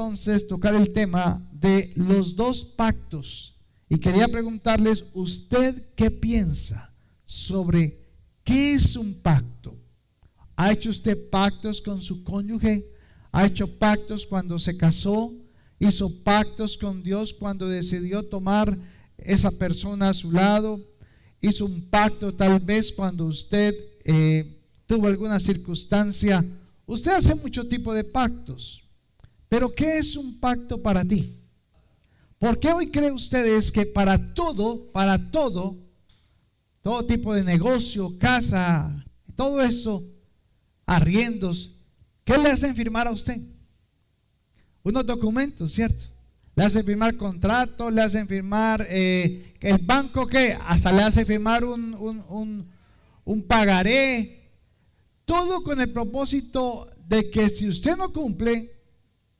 entonces tocar el tema de los dos pactos. Y quería preguntarles, ¿usted qué piensa sobre qué es un pacto? ¿Ha hecho usted pactos con su cónyuge? ¿Ha hecho pactos cuando se casó? ¿Hizo pactos con Dios cuando decidió tomar esa persona a su lado? ¿Hizo un pacto tal vez cuando usted tuvo alguna circunstancia? Usted hace mucho tipo de pactos. Pero ¿qué es un pacto para ti? ¿Por qué hoy creen ustedes que para todo tipo de negocio, casa, todo eso, arriendos, ¿qué le hacen firmar a usted? Unos documentos, ¿cierto? Le hacen firmar contratos, le hacen firmar, el banco que hasta le hace firmar un pagaré, todo con el propósito de que si usted no cumple,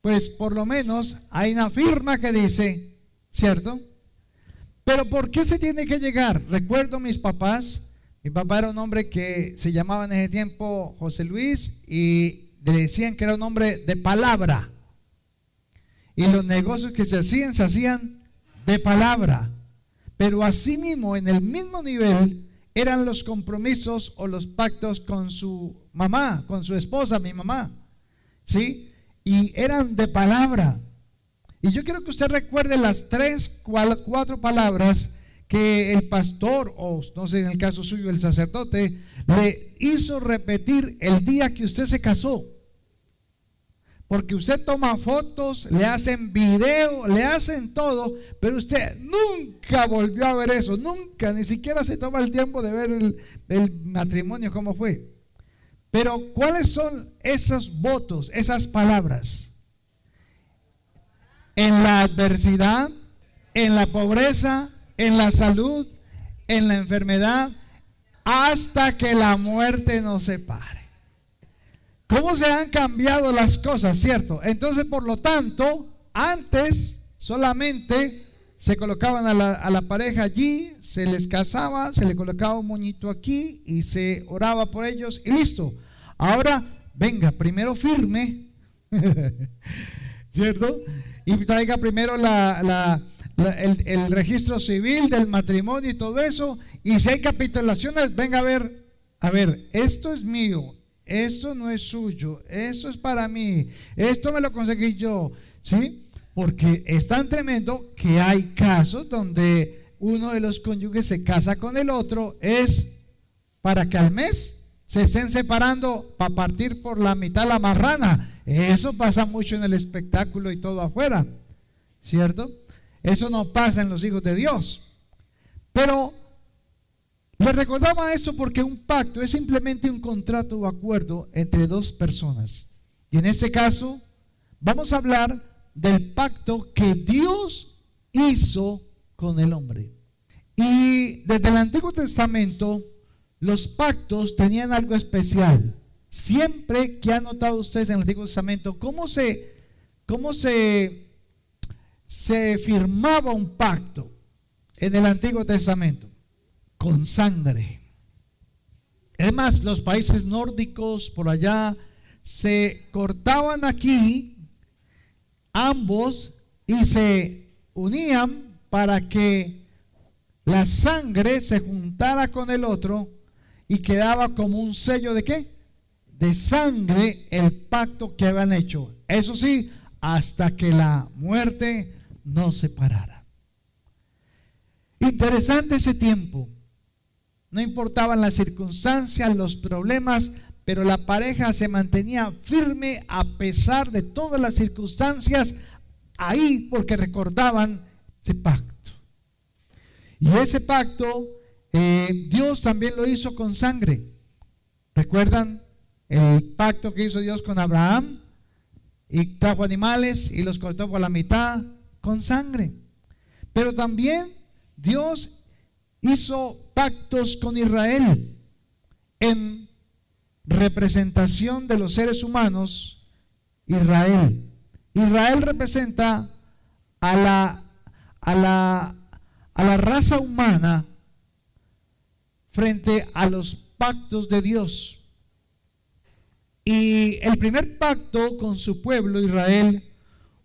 pues por lo menos hay una firma que dice, ¿cierto? Pero ¿por qué se tiene que llegar? Recuerdo mis papás. Mi papá era un hombre que se llamaba en ese tiempo José Luis y le decían que era un hombre de palabra. Y los negocios que se hacían de palabra. Pero asimismo, en el mismo nivel, eran los compromisos o los pactos con su mamá, con su esposa, mi mamá. ¿Sí? Y eran de palabra. Y yo quiero que usted recuerde las 4 palabras que el pastor, o no sé, en el caso suyo el sacerdote, le hizo repetir el día que usted se casó. Porque usted toma fotos, le hacen video, le hacen todo, pero usted nunca volvió a ver eso, nunca, ni siquiera se toma el tiempo de ver el matrimonio, cómo fue. Pero ¿cuáles son esos votos, esas palabras? En la adversidad, en la pobreza, en la salud, en la enfermedad, hasta que la muerte nos separe. ¿Cómo se han cambiado las cosas, cierto? Entonces, por lo tanto, antes solamente se colocaban a la pareja allí, se les casaba, se le colocaba un moñito aquí y se oraba por ellos y listo. Ahora, venga, primero firme, ¿cierto? Y traiga primero el registro civil del matrimonio y todo eso. Y si hay capitulaciones, venga a ver, esto es mío, esto no es suyo, esto es para mí, esto me lo conseguí yo, ¿sí? Porque es tan tremendo que hay casos donde uno de los cónyuges se casa con el otro, es para que al mes se estén separando para partir por la mitad la marrana. Eso pasa mucho en el espectáculo y todo afuera, ¿cierto? Eso no pasa en los hijos de Dios. Pero le recordaba esto porque un pacto es simplemente un contrato o acuerdo entre dos personas. Y en este caso vamos a hablar del pacto que Dios hizo con el hombre. Y desde el Antiguo Testamento los pactos tenían algo especial. Siempre que han notado ustedes en el Antiguo Testamento cómo se firmaba un pacto en el Antiguo Testamento, con sangre. Es más, los países nórdicos por allá se cortaban aquí ambos y se unían para que la sangre se juntara con el otro y quedaba como un sello de ¿qué? De sangre el pacto que habían hecho. Eso sí, hasta que la muerte nos separara. Interesante ese tiempo. No importaban las circunstancias, los problemas, pero la pareja se mantenía firme a pesar de todas las circunstancias ahí, porque recordaban ese pacto. Y ese pacto Dios también lo hizo con sangre. ¿Recuerdan el pacto que hizo Dios con Abraham? Y trajo animales y los cortó por la mitad con sangre. Pero también Dios hizo pactos con Israel en representación de los seres humanos. Israel representa a la raza humana frente a los pactos de Dios. Y el primer pacto con su pueblo Israel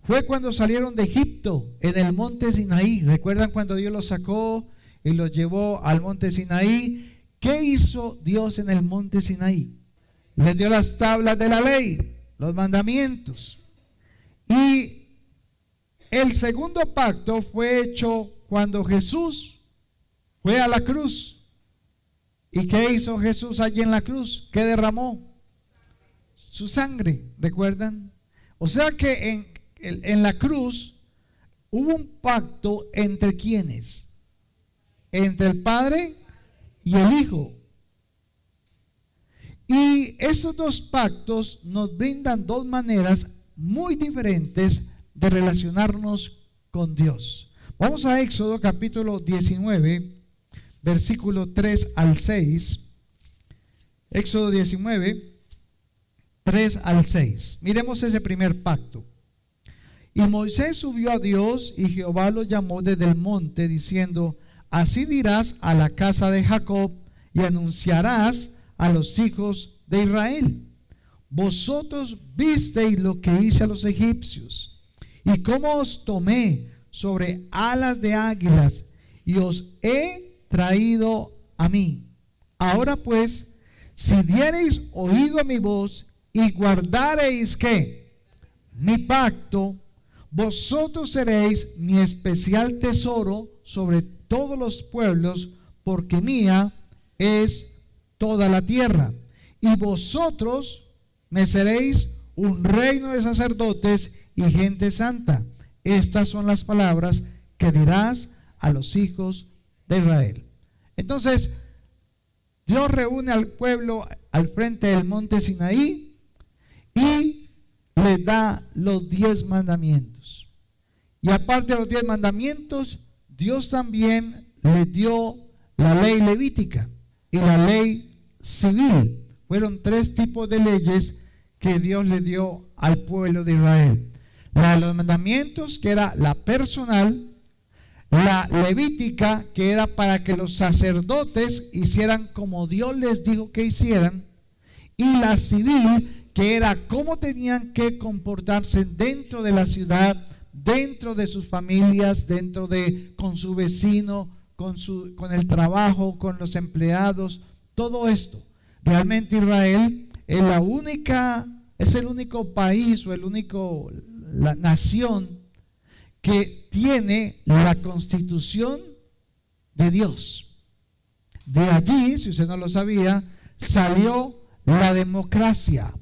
fue cuando salieron de Egipto en el monte Sinaí. ¿Recuerdan cuando Dios los sacó y los llevó al monte Sinaí? ¿Qué hizo Dios en el monte Sinaí? Les dio las tablas de la ley, los mandamientos. Y el segundo pacto fue hecho cuando Jesús fue a la cruz. ¿Y qué hizo Jesús allí en la cruz? ¿Qué derramó? Su sangre, ¿recuerdan? O sea que en la cruz hubo un pacto entre ¿quiénes? Entre el Padre y el Hijo. Y esos dos pactos nos brindan dos maneras muy diferentes de relacionarnos con Dios. Vamos a Éxodo capítulo 19, versículo 3 al 6. Éxodo 19, 3 al 6. Miremos ese primer pacto. Y Moisés subió a Dios, y Jehová lo llamó desde el monte, diciendo: así dirás a la casa de Jacob, y anunciarás a los hijos de Israel: vosotros visteis lo que hice a los egipcios, y cómo os tomé sobre alas de águilas, y os he traído a mí. Ahora pues, si diereis oído a mi voz, y guardareis ¿qué? Mi pacto, vosotros seréis mi especial tesoro sobre todos los pueblos, porque mía es toda la tierra. Y vosotros me seréis un reino de sacerdotes y gente santa. Estas son las palabras que dirás a los hijos de Israel. Entonces, Dios reúne al pueblo al frente del monte Sinaí y les da los 10 mandamientos. Y aparte de los 10 mandamientos, Dios también les dio la ley levítica y la ley civil. Fueron 3 tipos de leyes que Dios le dio al pueblo de Israel. La de los mandamientos, que era la personal; la levítica, que era para que los sacerdotes hicieran como Dios les dijo que hicieran; y la civil, que era cómo tenían que comportarse dentro de la ciudad, dentro de sus familias, con su vecino, con el trabajo, con los empleados, todo esto. Realmente Israel es el único país o la nación que tiene la constitución de Dios. De allí, si usted no lo sabía, salió la democracia.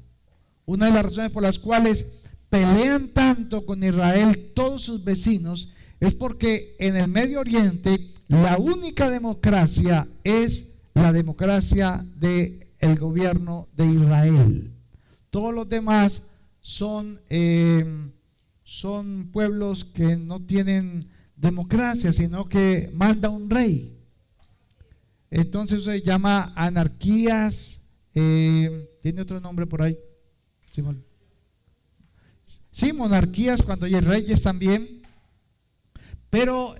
Una de las razones por las cuales pelean tanto con Israel todos sus vecinos es porque en el Medio Oriente la única democracia es la democracia del gobierno de Israel. Todos los demás son pueblos que no tienen democracia, sino que manda un rey. Entonces se llama anarquías. ¿Tiene otro nombre por ahí? Sí, monarquías cuando hay reyes también. Pero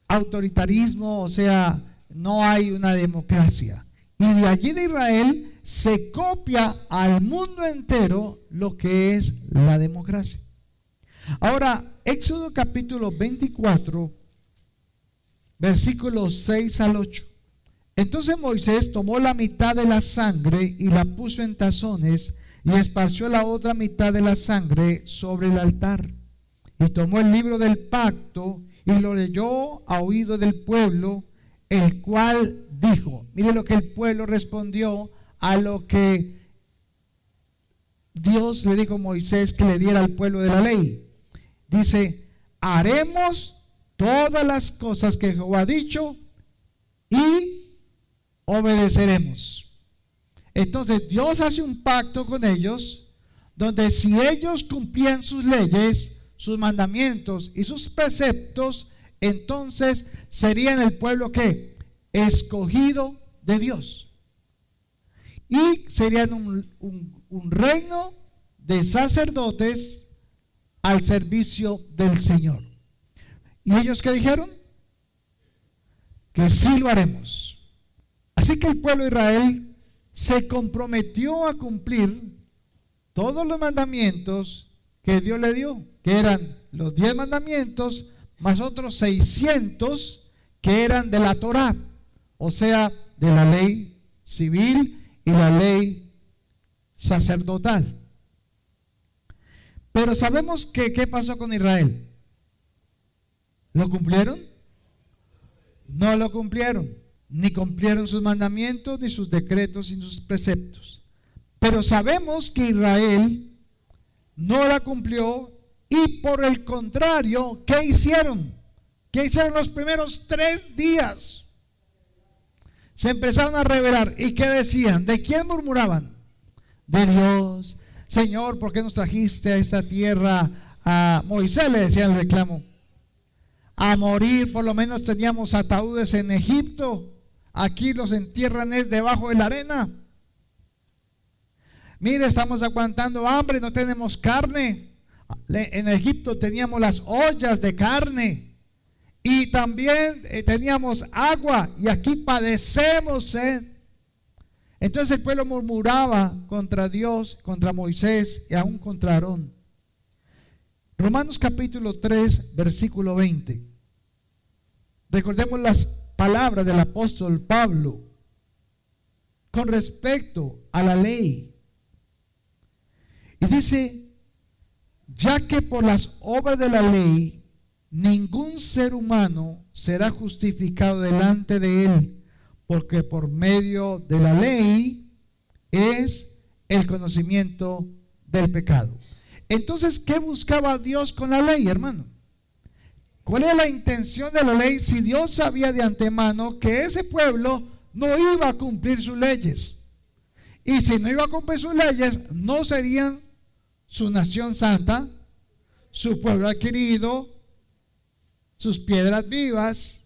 autoritarismo, o sea, no hay una democracia. Y de allí de Israel se copia al mundo entero lo que es la democracia. Ahora, Éxodo capítulo 24, versículos 6 al 8. Entonces Moisés tomó la mitad de la sangre y la puso en tazones, y esparció la otra mitad de la sangre sobre el altar. Y tomó el libro del pacto y lo leyó a oído del pueblo, el cual dijo: mire lo que el pueblo respondió a lo que Dios le dijo a Moisés que le diera al pueblo de la ley. Dice: haremos todas las cosas que Jehová ha dicho y obedeceremos. Entonces Dios hace un pacto con ellos, donde si ellos cumplían sus leyes, sus mandamientos y sus preceptos, entonces serían el pueblo que escogido de Dios, y serían un reino de sacerdotes al servicio del Señor. ¿Y ellos qué dijeron? Que sí lo haremos. Así que el pueblo de Israel se comprometió a cumplir todos los mandamientos que Dios le dio, que eran los 10 mandamientos, más otros 600 que eran de la Torá, o sea, de la ley civil y la ley sacerdotal. Pero sabemos que ¿qué pasó con Israel? ¿Lo cumplieron? No lo cumplieron, ni cumplieron sus mandamientos, ni sus decretos, ni sus preceptos. Pero sabemos que Israel no la cumplió y por el contrario, ¿qué hicieron? ¿Qué hicieron los primeros 3 días? Se empezaron a rebelar. ¿Y qué decían? ¿De quién murmuraban? De Dios. Señor, ¿por qué nos trajiste a esta tierra? A Moisés le decían el reclamo. A morir, por lo menos teníamos ataúdes en Egipto. Aquí los entierran es debajo de la arena. Mire, estamos aguantando hambre, no tenemos carne. En Egipto teníamos las ollas de carne y también teníamos agua, y aquí padecemos sed. Entonces el pueblo murmuraba contra Dios, contra Moisés y aún contra Aarón. Romanos capítulo 3, versículo 20. Recordemos las palabras del apóstol Pablo con respecto a la ley. Y dice: ya que por las obras de la ley ningún ser humano será justificado delante de él, porque por medio de la ley es el conocimiento del pecado. Entonces, ¿qué buscaba Dios con la ley, hermano? ¿Cuál era la intención de la ley si Dios sabía de antemano que ese pueblo no iba a cumplir sus leyes? Y si no iba a cumplir sus leyes, no serían su nación santa, su pueblo adquirido, sus piedras vivas,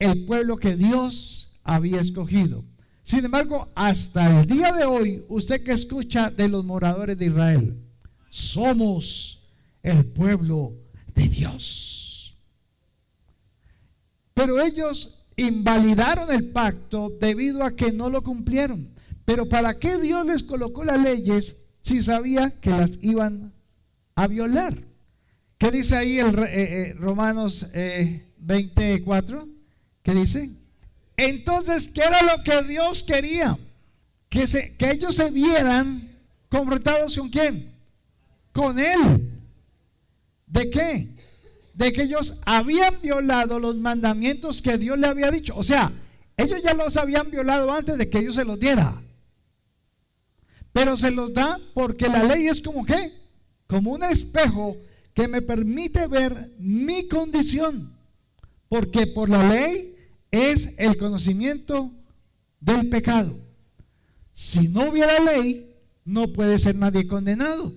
el pueblo que Dios había escogido. Sin embargo, hasta el día de hoy, usted que escucha de los moradores de Israel, somos el pueblo de Dios. Pero ellos invalidaron el pacto debido a que no lo cumplieron. Pero ¿para qué Dios les colocó las leyes si sabía que las iban a violar? ¿Qué dice ahí Romanos 24? ¿Qué dice? Entonces, ¿qué era lo que Dios quería? Que ellos se vieran confrontados ¿con quién? Con Él. ¿De qué? De que ellos habían violado los mandamientos que Dios le había dicho. O sea, ellos ya los habían violado antes de que Dios se los diera. Pero se los da porque la ley es como ¿qué? Como un espejo que me permite ver mi condición. Porque por la ley es el conocimiento del pecado. Si no hubiera ley, no puede ser nadie condenado.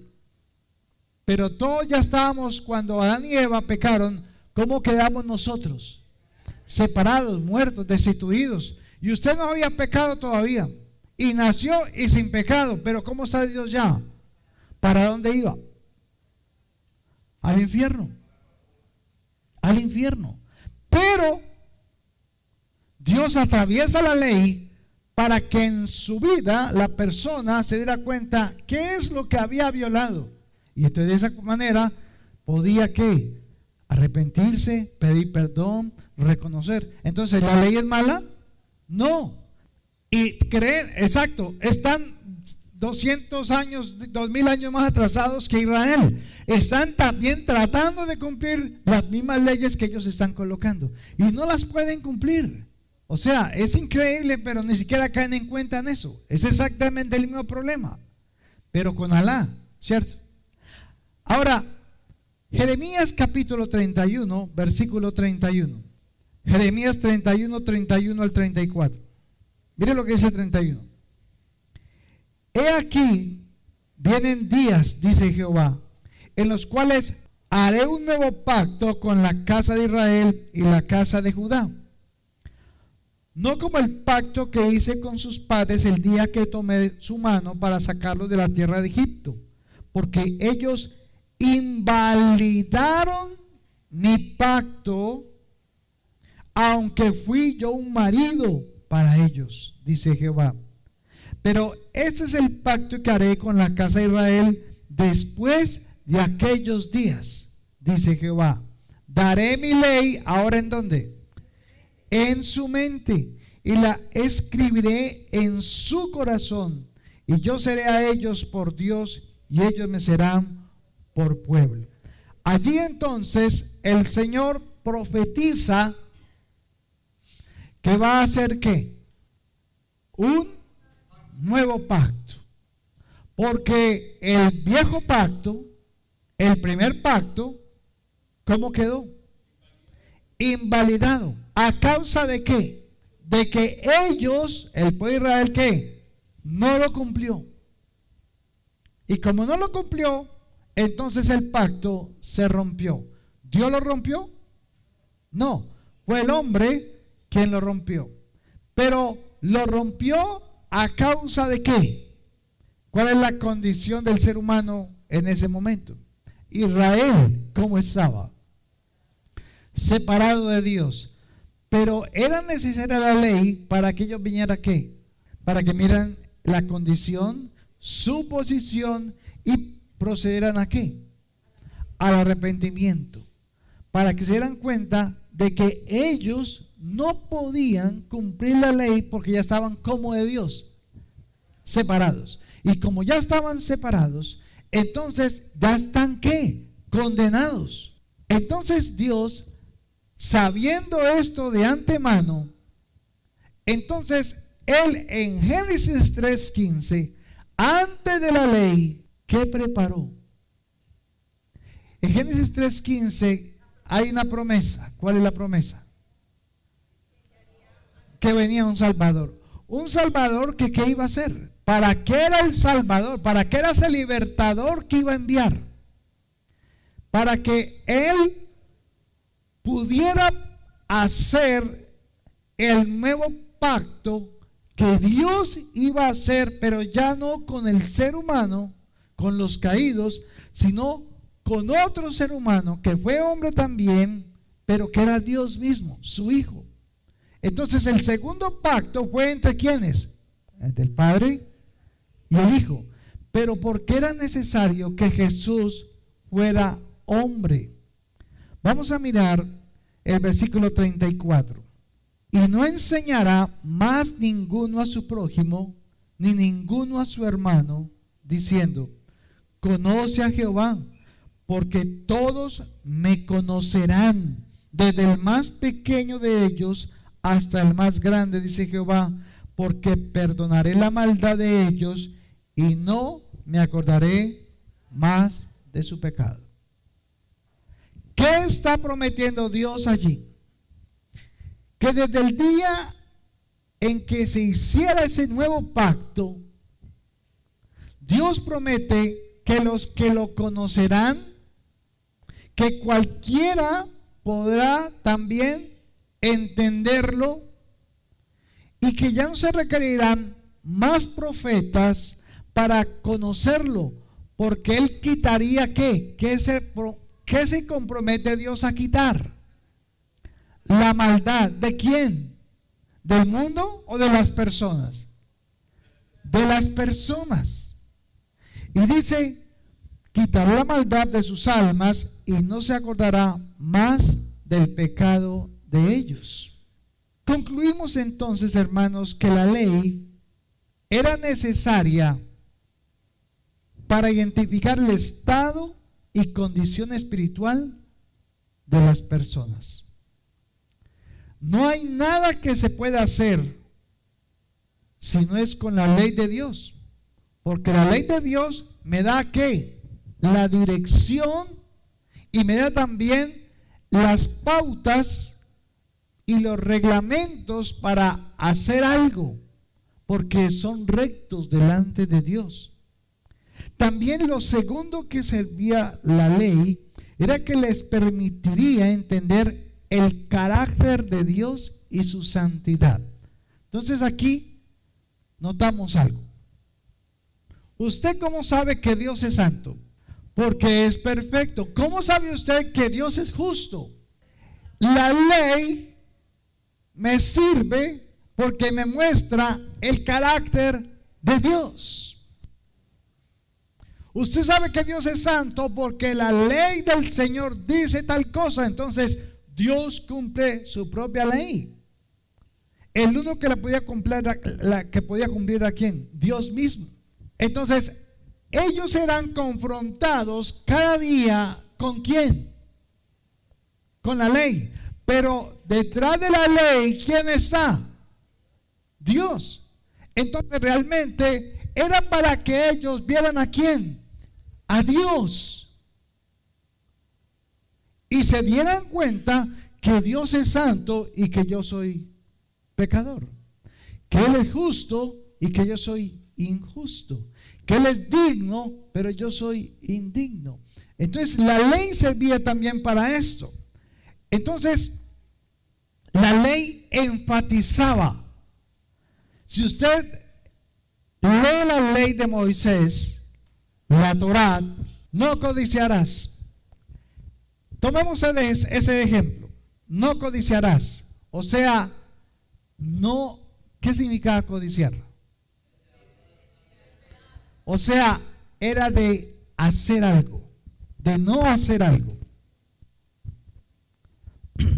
Pero todos ya estábamos, cuando Adán y Eva pecaron, ¿cómo quedamos nosotros? Separados, muertos, destituidos. Y usted no había pecado todavía. Y nació y sin pecado. Pero ¿cómo está Dios ya? ¿Para dónde iba? Al infierno. Al infierno. Pero Dios atraviesa la ley para que en su vida la persona se diera cuenta qué es lo que había violado. Y entonces de esa manera podía ¿qué? Arrepentirse, pedir perdón, reconocer. Entonces, ¿la ley es mala? No. Y creen, exacto, están 200 años, 2000 años más atrasados que Israel. Están también tratando de cumplir las mismas leyes que ellos están colocando. Y no las pueden cumplir. O sea, es increíble, pero ni siquiera caen en cuenta en eso. Es exactamente el mismo problema. Pero con Alá, ¿cierto? Ahora, Jeremías capítulo 31, versículo 31. Jeremías 31, 31 al 34. Mire lo que dice el 31. He aquí, vienen días, dice Jehová, en los cuales haré un nuevo pacto con la casa de Israel y la casa de Judá. No como el pacto que hice con sus padres el día que tomé su mano para sacarlos de la tierra de Egipto, porque ellos invalidaron mi pacto, aunque fui yo un marido para ellos, dice Jehová. Pero este es el pacto que haré con la casa de Israel después de aquellos días, dice Jehová, daré mi ley, ahora ¿en dónde? En su mente, y la escribiré en su corazón, y yo seré a ellos por Dios, y ellos me serán por pueblo. Allí entonces el Señor profetiza que va a hacer ¿qué? Un nuevo pacto. Porque el viejo pacto, el primer pacto, ¿cómo quedó? Invalidado. ¿A causa de qué? De que ellos, el pueblo de Israel, ¿qué? No lo cumplió. Y como no lo cumplió, entonces el pacto se rompió. ¿Dios lo rompió? No, fue el hombre quien lo rompió. Pero lo rompió a causa de qué? ¿Cuál es la condición del ser humano en ese momento? Israel, ¿cómo estaba? Separado de Dios. Pero era necesaria la ley para que ellos vinieran ¿qué? Para que miran la condición, su posición y procederán ¿a qué? Al arrepentimiento. Para que se dieran cuenta de que ellos no podían cumplir la ley porque ya estaban como de Dios, separados. Y como ya estaban separados, entonces ya están ¿qué? Condenados. Entonces Dios, sabiendo esto de antemano, entonces Él en Génesis 3:15, antes de la ley, ¿qué preparó? En Génesis 3:15 hay una promesa. ¿Cuál es la promesa? Que venía un Salvador. Un Salvador que ¿qué iba a hacer? ¿Para qué era el Salvador? ¿Para qué era ese libertador que iba a enviar? Para que Él pudiera hacer el nuevo pacto que Dios iba a hacer, pero ya no con el ser humano, con los caídos, sino con otro ser humano que fue hombre también, pero que era Dios mismo, su Hijo. Entonces el segundo pacto fue entre ¿quiénes? Entre el Padre y el Hijo. Pero ¿por qué era necesario que Jesús fuera hombre? Vamos a mirar el versículo 34. Y no enseñará más ninguno a su prójimo, ni ninguno a su hermano, diciendo, conoce a Jehová, porque todos me conocerán, desde el más pequeño de ellos hasta el más grande, dice Jehová, porque perdonaré la maldad de ellos y no me acordaré más de su pecado. ¿Qué está prometiendo Dios allí? Que desde el día en que se hiciera ese nuevo pacto, Dios promete que los que lo conocerán, que cualquiera podrá también entenderlo, y que ya no se requerirán más profetas para conocerlo, porque Él quitaría ¿qué? ¿Qué se compromete Dios a quitar? La maldad. ¿De quién? ¿Del mundo o de las personas? De las personas. Y dice, quitará la maldad de sus almas y no se acordará más del pecado de ellos. Concluimos entonces, hermanos, que la ley era necesaria para identificar el estado y condición espiritual de las personas. No hay nada que se pueda hacer si no es con la ley de Dios, porque la ley de Dios me da ¿qué? La dirección, y me da también las pautas y los reglamentos para hacer algo, porque son rectos delante de Dios. También lo segundo que servía la ley era que les permitiría entender el carácter de Dios y su santidad. Entonces aquí notamos algo. ¿Usted cómo sabe que Dios es santo? Porque es perfecto. ¿Cómo sabe usted que Dios es justo? La ley me sirve porque me muestra el carácter de Dios. Usted sabe que Dios es santo porque la ley del Señor dice tal cosa. Entonces Dios cumple su propia ley. El único que que podía cumplir a quién, Dios mismo. Entonces ellos serán confrontados cada día ¿con quién? Con la ley. Pero detrás de la ley, ¿quién está? Dios. Entonces realmente era para que ellos vieran a quién, a Dios, y se dieran cuenta que Dios es santo y que yo soy pecador, que Él es justo y que yo soy injusto, que Él es digno pero yo soy indigno. Entonces la ley servía también para esto. Entonces la ley enfatizaba. Si usted lee la ley de Moisés, la Torá, no codiciarás. Tomemos ese ejemplo. No codiciarás. O sea, no, ¿qué significa codiciar? O sea, era de hacer algo, de no hacer algo.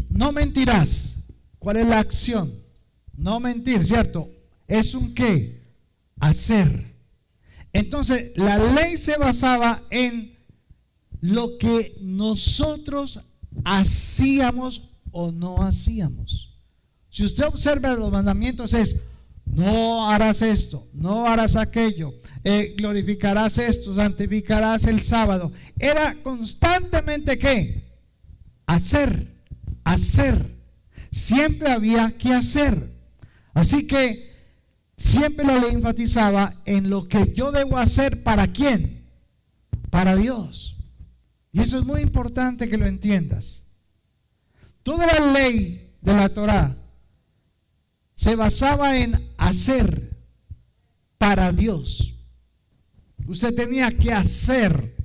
No mentirás. ¿Cuál es la acción? No mentir, ¿cierto? Es un qué, hacer. Entonces la ley se basaba en lo que nosotros hacíamos o no hacíamos. Si usted observa los mandamientos es: no harás esto, no harás aquello, glorificarás esto, santificarás el sábado. Era constantemente ¿qué? Hacer. Siempre había que hacer. Así que siempre la ley enfatizaba en lo que yo debo hacer. ¿Para quién? Para Dios. Y eso es muy importante que lo entiendas. Toda la ley de la Torá se basaba en hacer para Dios. Usted tenía que hacer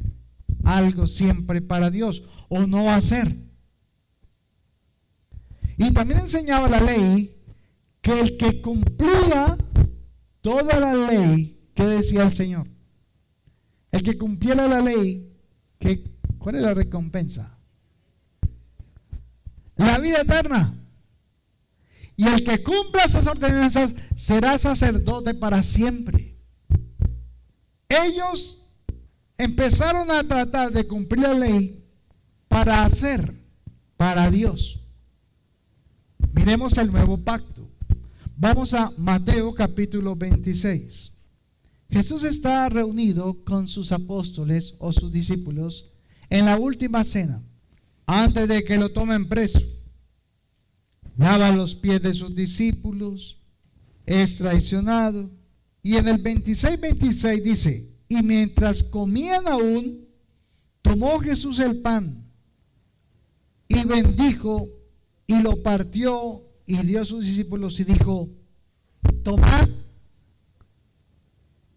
algo siempre para Dios o no hacer. Y también enseñaba la ley que el que cumplía toda la ley, ¿qué decía el Señor? El que cumpliera la ley, ¿cuál es la recompensa? La vida eterna. Y el que cumpla esas ordenanzas será sacerdote para siempre. Ellos empezaron a tratar de cumplir la ley para hacer, para Dios. Miremos el nuevo pacto. Vamos a Mateo capítulo 26. Jesús está reunido con sus apóstoles o sus discípulos en la última cena, antes de que lo tomen preso. Lava los pies de sus discípulos, es traicionado. Y en el 26 dice: y mientras comían aún, tomó Jesús el pan y bendijo y lo partió y dio a sus discípulos y dijo: tomad,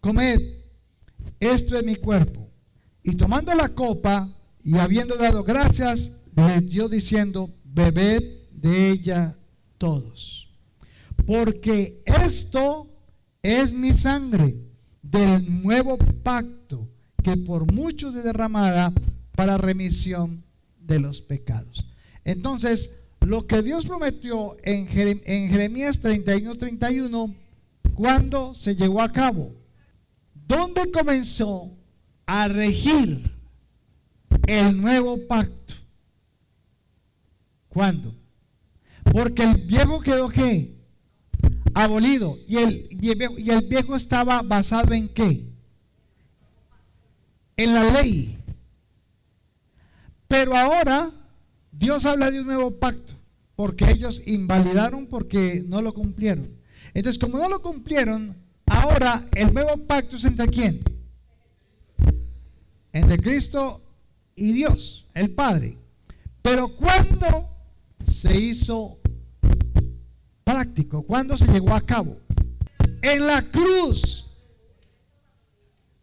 comed, esto es mi cuerpo. Y tomando la copa y habiendo dado gracias, les dio diciendo: bebed de ella todos, porque esto es mi sangre del nuevo pacto, que por muchos es derramada para remisión de los pecados. Entonces, lo que Dios prometió en Jeremías 31, ¿cuándo se llevó a cabo? ¿Dónde comenzó a regir el nuevo pacto? ¿Cuándo? Porque el viejo quedó ¿qué? Abolido. Y el viejo estaba basado ¿en qué? En la ley. Pero ahora Dios habla de un nuevo pacto, porque ellos invalidaron, porque no lo cumplieron. Entonces, como no lo cumplieron, ahora el nuevo pacto es ¿entre quién? Entre Cristo y Dios, el Padre. Pero ¿cuándo se hizo práctico? ¿Cuándo se llevó a cabo? En la cruz.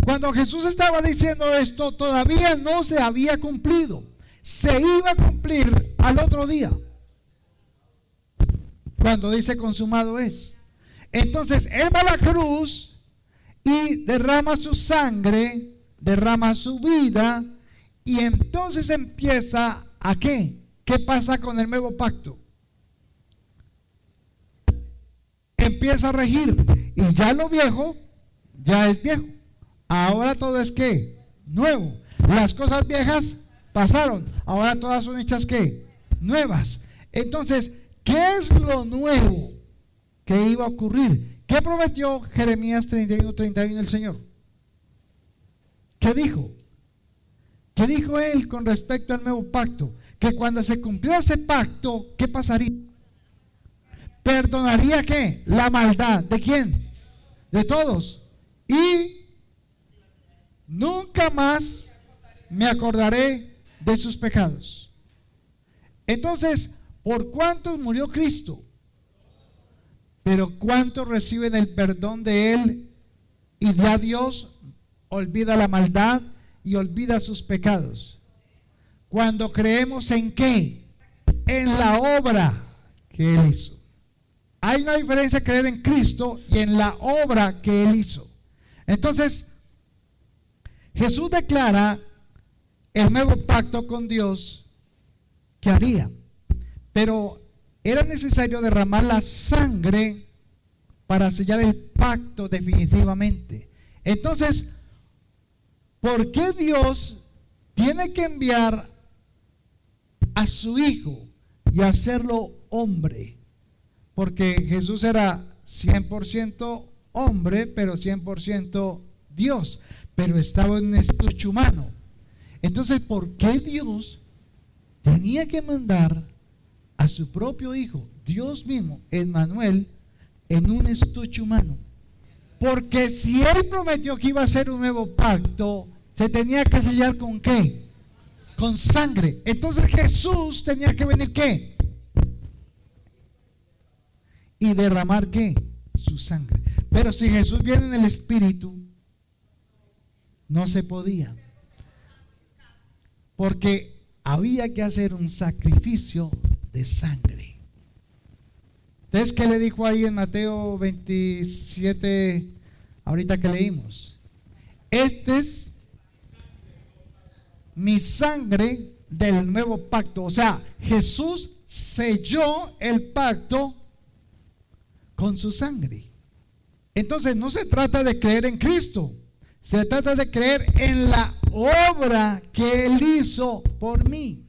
Cuando Jesús estaba diciendo esto, todavía no se había cumplido. Se iba a cumplir al otro día, cuando dice consumado es. Entonces Él va a la cruz y derrama su sangre derrama su vida y entonces empieza ¿a qué? ¿Qué pasa con el nuevo pacto? Empieza a regir y ya lo viejo ya es viejo. Ahora todo es ¿qué? Nuevo. Las cosas viejas pasaron, ahora todas son hechas ¿qué? Nuevas. Entonces, ¿qué es lo nuevo que iba a ocurrir? ¿Qué prometió Jeremías 31:31 el Señor? ¿Qué dijo? ¿Qué dijo él con respecto al nuevo pacto? Que cuando se cumplió ese pacto, ¿qué pasaría? ¿Perdonaría qué? La maldad. ¿De quién? De todos. Y nunca más me acordaré de sus pecados. Entonces, ¿por cuántos murió Cristo? Pero ¿cuántos reciben el perdón de Él y ya Dios olvida la maldad y olvida sus pecados? Cuando creemos en ¿qué? En la obra que Él hizo. Hay una diferencia creer en Cristo y en la obra que Él hizo. Entonces, Jesús declara el nuevo pacto con Dios que haría, pero era necesario derramar la sangre para sellar el pacto definitivamente. Entonces, ¿por qué Dios tiene que enviar a su Hijo y hacerlo hombre? Porque Jesús era 100% hombre, pero 100% Dios, pero estaba en un estuche humano. Entonces, ¿por qué Dios tenía que mandar a su propio Hijo, Dios mismo, Emmanuel, en un estuche humano? Porque si Él prometió que iba a hacer un nuevo pacto, se tenía que sellar ¿con qué? Con sangre. Entonces Jesús tenía que venir ¿qué? Y derramar ¿qué? Su sangre. Pero si Jesús viene en el Espíritu, no se podía, porque había que hacer un sacrificio de sangre. Entonces, ¿qué le dijo ahí en Mateo 27, ahorita que leímos? Este es mi sangre del nuevo pacto. O sea, Jesús selló el pacto con su sangre. Entonces, no se trata de creer en Cristo, se trata de creer en la obra que Él hizo por mí.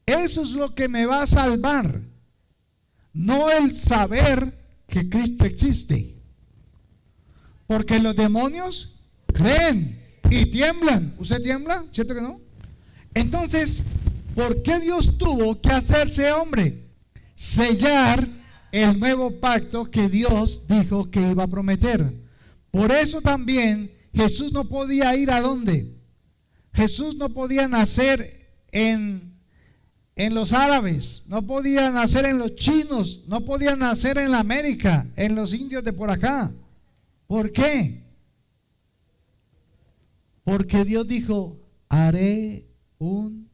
Eso es lo que me va a salvar, no el saber que Cristo existe. Porque los demonios creen y tiemblan. ¿Usted tiembla? ¿Cierto que no? Entonces, ¿por qué Dios tuvo que hacerse hombre? Sellar el nuevo pacto que Dios dijo que iba a prometer. Por eso también Jesús no podía ir ¿a dónde? Jesús no podía nacer en los árabes, no podía nacer en los chinos, no podía nacer en la América, en los indios de por acá. ¿Por qué? Porque Dios dijo, haré un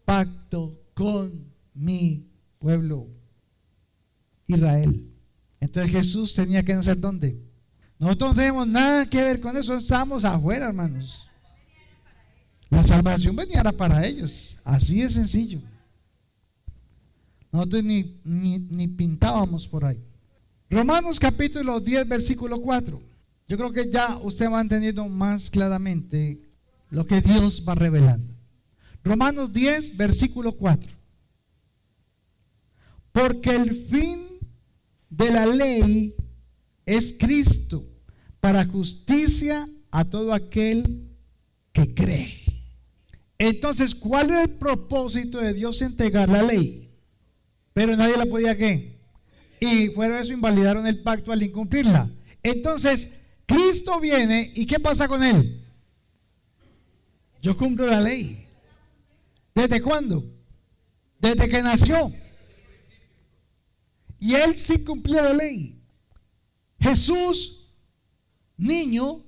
pacto con mi pueblo Israel. Entonces Jesús tenía que nacer ¿dónde? Nosotros no tenemos nada que ver con eso, estamos afuera, hermanos. La salvación venía para ellos, así de sencillo. Nosotros ni pintábamos por ahí. Romanos capítulo 10, versículo 4. Yo creo que ya usted va entendiendo más claramente lo que Dios va revelando. Romanos 10, versículo 4. Porque el fin de la ley es Cristo, para justicia a todo aquel que cree. Entonces, ¿cuál es el propósito de Dios entregar la ley? Pero nadie la podía ¿qué? Y fuera de eso invalidaron el pacto al incumplirla. Entonces, Cristo viene y ¿qué pasa con Él? Yo cumplo la ley. ¿Desde cuándo? Desde que nació. Y Él sí cumplió la ley. Jesús, niño,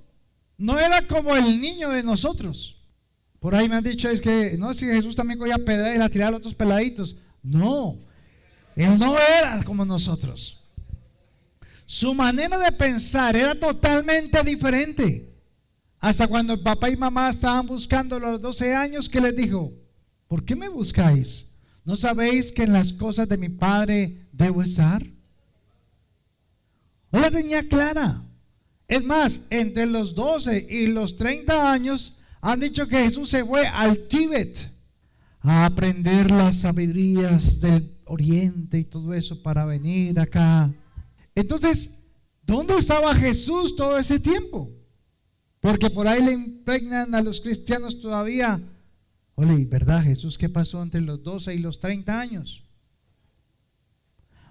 no era como el niño de nosotros. Por ahí me han dicho, es que no, si Jesús también cogía pedra y la tiraba a otros peladitos. No, Él no era como nosotros. Su manera de pensar era totalmente diferente Hasta cuando papá y mamá estaban buscándolo a los 12 años, ¿qué les dijo? ¿Por qué me buscáis? ¿No sabéis que en las cosas de mi Padre debo estar? No la tenía clara. Es más, entre los 12 y los 30 años han dicho que Jesús se fue al Tíbet a aprender las sabidurías del Oriente y todo eso para venir acá. Entonces, ¿dónde estaba Jesús todo ese tiempo? Porque por ahí le impregnan a los cristianos todavía. Ole, ¿verdad, Jesús? ¿Qué pasó entre los 12 y los 30 años?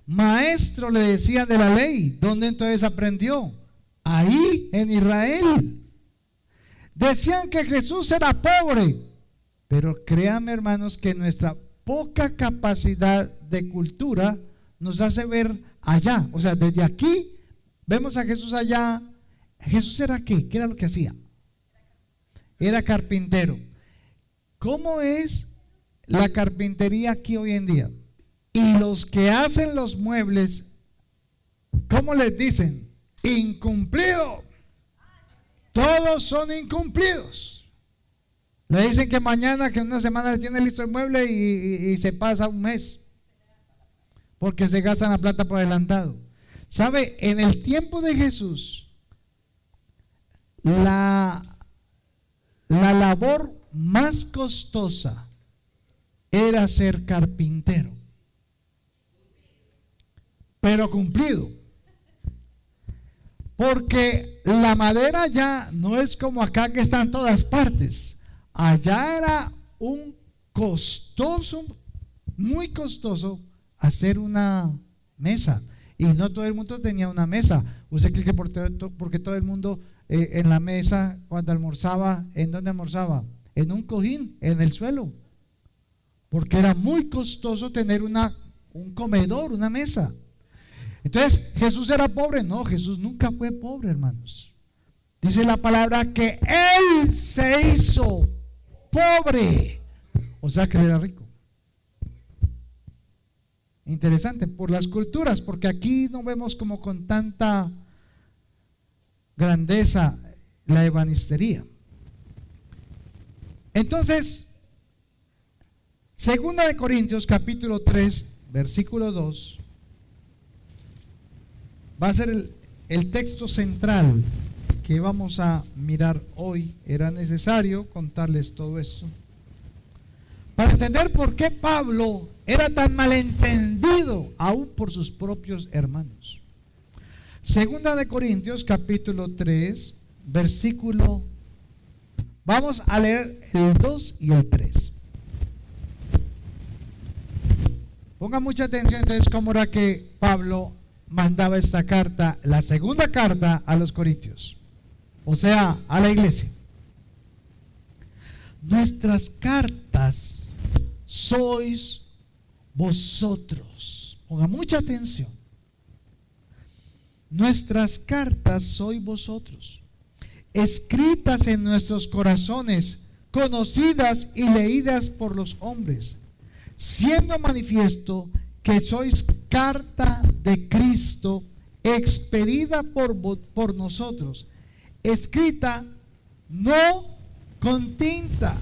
Maestro, le decían de la ley. ¿Dónde entonces aprendió? Ahí, en Israel. Decían que Jesús era pobre. Pero créanme, hermanos, que nuestra poca capacidad de cultura nos hace ver allá. O sea, desde aquí vemos a Jesús allá. ¿Jesús era qué? ¿Qué era lo que hacía? Era carpintero. ¿Cómo es la carpintería aquí hoy en día? Y los que hacen los muebles, ¿cómo les dicen? Incumplido. Todos son incumplidos. Le dicen que mañana, que en una semana le tiene listo el mueble y se pasa un mes. Porque se gastan la plata por adelantado. ¿Sabe? En el tiempo de Jesús, la labor más costosa era ser carpintero, pero cumplido, porque la madera ya no es como acá que está en todas partes. Allá era un costoso, muy costoso hacer una mesa, y no todo el mundo tenía una mesa. ¿Usted cree que porque todo el mundo en la mesa cuando almorzaba, en dónde almorzaba? En un cojín, en el suelo, porque era muy costoso tener un comedor, una mesa. Entonces, ¿Jesús era pobre? No, Jesús nunca fue pobre, hermanos. Dice la palabra que Él se hizo pobre, o sea que Él era rico. Interesante, por las culturas, porque aquí no vemos como con tanta grandeza la ebanistería. Entonces, Segunda de Corintios capítulo 3 versículo 2 va a ser el texto central que vamos a mirar hoy. Era necesario contarles todo esto para entender por qué Pablo era tan malentendido aún por sus propios hermanos. Segunda de Corintios capítulo 3 versículo, vamos a leer el 2 y el 3. Ponga mucha atención entonces cómo era que Pablo mandaba esta carta, la segunda carta a los Corintios, o sea, a la iglesia. Nuestras cartas sois vosotros. Ponga mucha atención. Nuestras cartas sois vosotros, escritas en nuestros corazones, conocidas y leídas por los hombres, siendo manifiesto que sois carta de Cristo, expedida por nosotros, escrita no con tinta,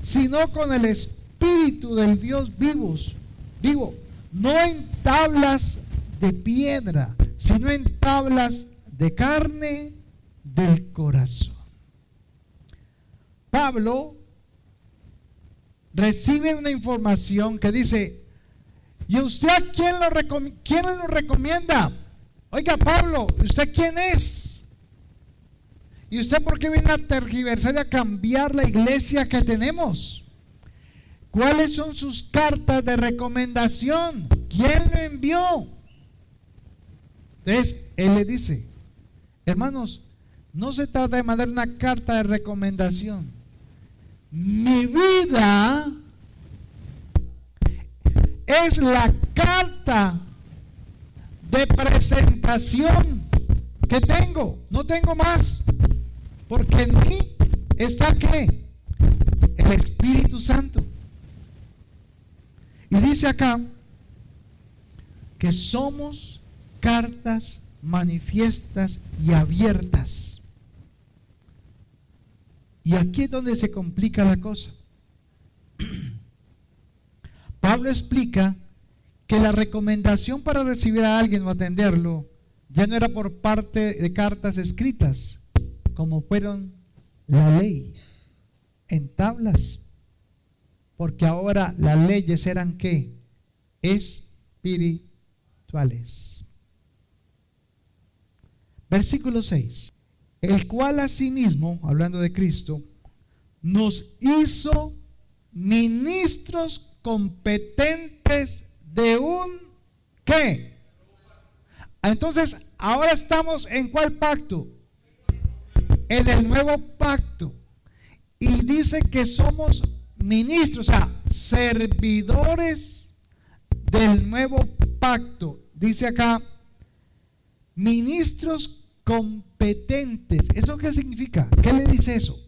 sino con el Espíritu del Dios vivo, no en tablas de piedra, sino en tablas de carne del corazón. Pablo recibe una información que dice: ¿y usted a quién lo recomienda? Oiga, Pablo, ¿usted quién es? ¿Y usted por qué viene a tergiversar y a cambiar la iglesia que tenemos? ¿Cuáles son sus cartas de recomendación? ¿Quién lo envió? Entonces, él le dice: hermanos, no se trata de mandar una carta de recomendación. Mi vida es la carta de presentación que tengo. No tengo más, porque en mí está ¿qué? El Espíritu Santo. Y dice acá que somos cartas manifiestas y abiertas. Y aquí es donde se complica la cosa. Pablo explica que la recomendación para recibir a alguien o atenderlo ya no era por parte de cartas escritas, como fueron la ley, en tablas, porque ahora las leyes eran ¿qué? Espirituales. Versículo 6. El cual asimismo, hablando de Cristo, nos hizo ministros competentes de un ¿qué? Entonces, ahora estamos en ¿cuál pacto? En el nuevo pacto. Y dice que somos ministros, o sea, servidores del nuevo pacto. Dice acá, ministros competentes. ¿Eso qué significa? ¿Qué le dice eso?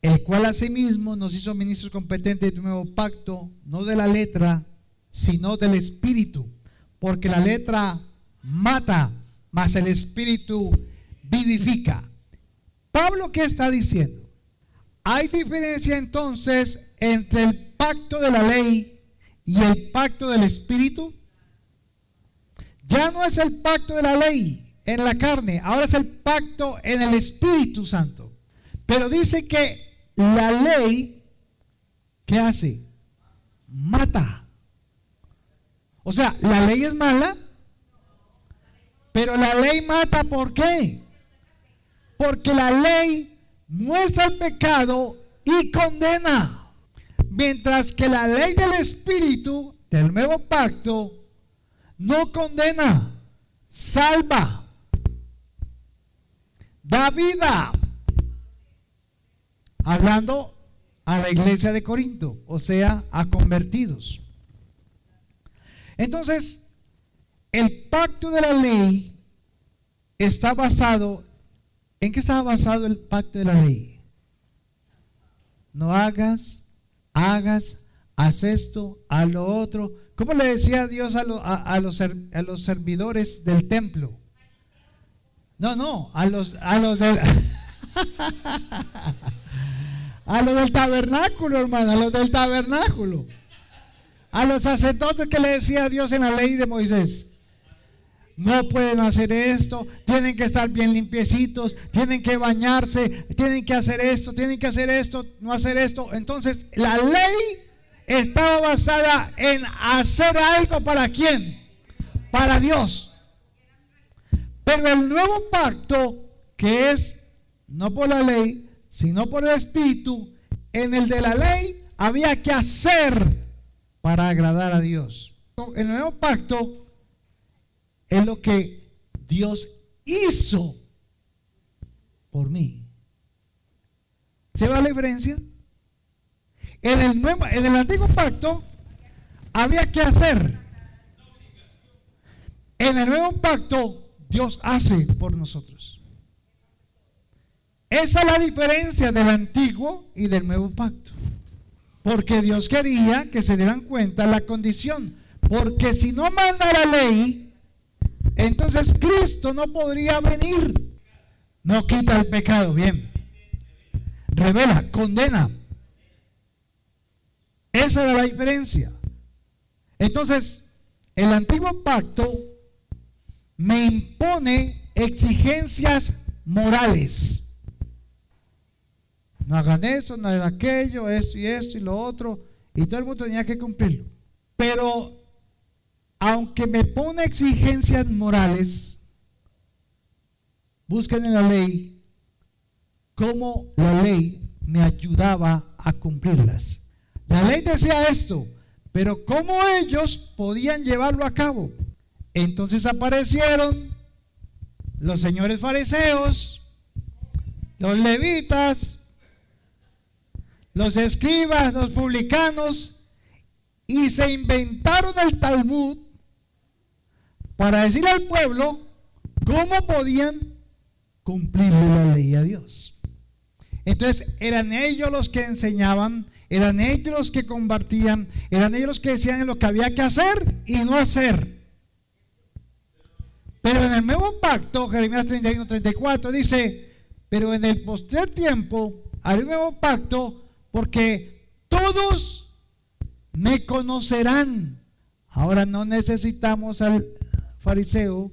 El cual asimismo nos hizo ministros competentes del nuevo pacto, no de la letra, sino del espíritu, porque la letra mata, mas el espíritu vivifica. Pablo, ¿qué está diciendo? Hay diferencia entonces entre el pacto de la ley y el pacto del espíritu. Ya no es el pacto de la ley en la carne, ahora es el pacto en el Espíritu Santo. Pero dice que la ley, ¿qué hace? Mata. O sea, la ley es mala, pero la ley mata. ¿Por qué? Porque la ley muestra el pecado y condena, mientras que la ley del Espíritu del nuevo pacto no condena, salva, da vida. Hablando a la iglesia de Corinto, o sea, a convertidos. Entonces, el pacto de la ley está basado, ¿en qué estaba basado el pacto de la ley? No hagas, haz esto, haz lo otro. ¿Cómo le decía Dios a los servidores del templo? No, a los del a los del tabernáculo, hermano, a los del tabernáculo. A los sacerdotes, que le decía Dios en la ley de Moisés: no pueden hacer esto, tienen que estar bien limpiecitos, tienen que bañarse, tienen que hacer esto, no hacer esto. Entonces, la ley estaba basada en hacer algo. ¿Para quién? Para Dios. Pero el nuevo pacto, que es no por la ley, sino por el Espíritu, en el de la ley había que hacer para agradar a Dios. El nuevo pacto es lo que Dios hizo por mí. ¿Se va la diferencia? En el antiguo pacto había que hacer. En el nuevo pacto Dios hace por nosotros. Esa es la diferencia del antiguo y del nuevo pacto. Porque Dios quería que se dieran cuenta la condición. Porque si no manda la ley, entonces Cristo no podría venir. No quita el pecado, bien. Revela, condena. Esa era la diferencia. Entonces, el antiguo pacto me impone exigencias morales. No hagan eso, no hagan aquello, esto y lo otro, y todo el mundo tenía que cumplirlo. Pero aunque me pone exigencias morales, busquen en la ley cómo la ley me ayudaba a cumplirlas. La ley decía esto, pero cómo ellos podían llevarlo a cabo. Entonces aparecieron los señores fariseos, los levitas, los escribas, los publicanos, y se inventaron el Talmud para decirle al pueblo cómo podían cumplirle la ley a Dios. Entonces eran ellos los que enseñaban, eran ellos los que compartían, eran ellos los que decían lo que había que hacer y no hacer. Pero en el nuevo pacto, Jeremías 31:34 dice: pero en el postrer tiempo al nuevo pacto porque todos me conocerán. Ahora no necesitamos al fariseo,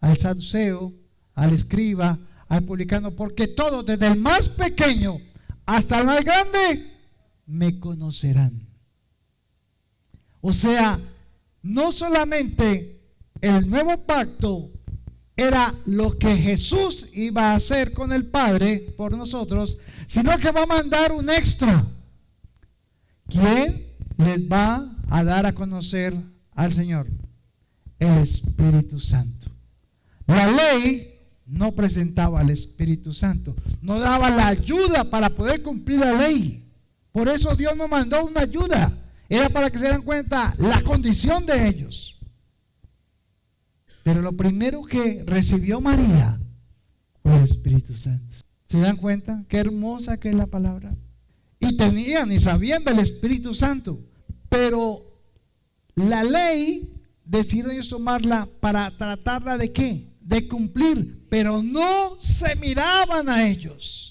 al saduceo, al escriba, al publicano, porque todos, desde el más pequeño hasta el más grande, me conocerán. O sea, no solamente el nuevo pacto era lo que Jesús iba a hacer con el Padre por nosotros, sino que va a mandar un extra. ¿Quién les va a dar a conocer al Señor? El Espíritu Santo. La ley no presentaba al Espíritu Santo, no daba la ayuda para poder cumplir la ley. Por eso Dios nos mandó una ayuda. Era para que se dieran cuenta la condición de ellos. Pero lo primero que recibió María fue el Espíritu Santo. ¿Se dan cuenta? Qué hermosa que es la palabra. Y tenían y sabían del Espíritu Santo. Pero la ley decidieron ellos tomarla para tratarla de ¿qué? De cumplir. Pero no se miraban a ellos.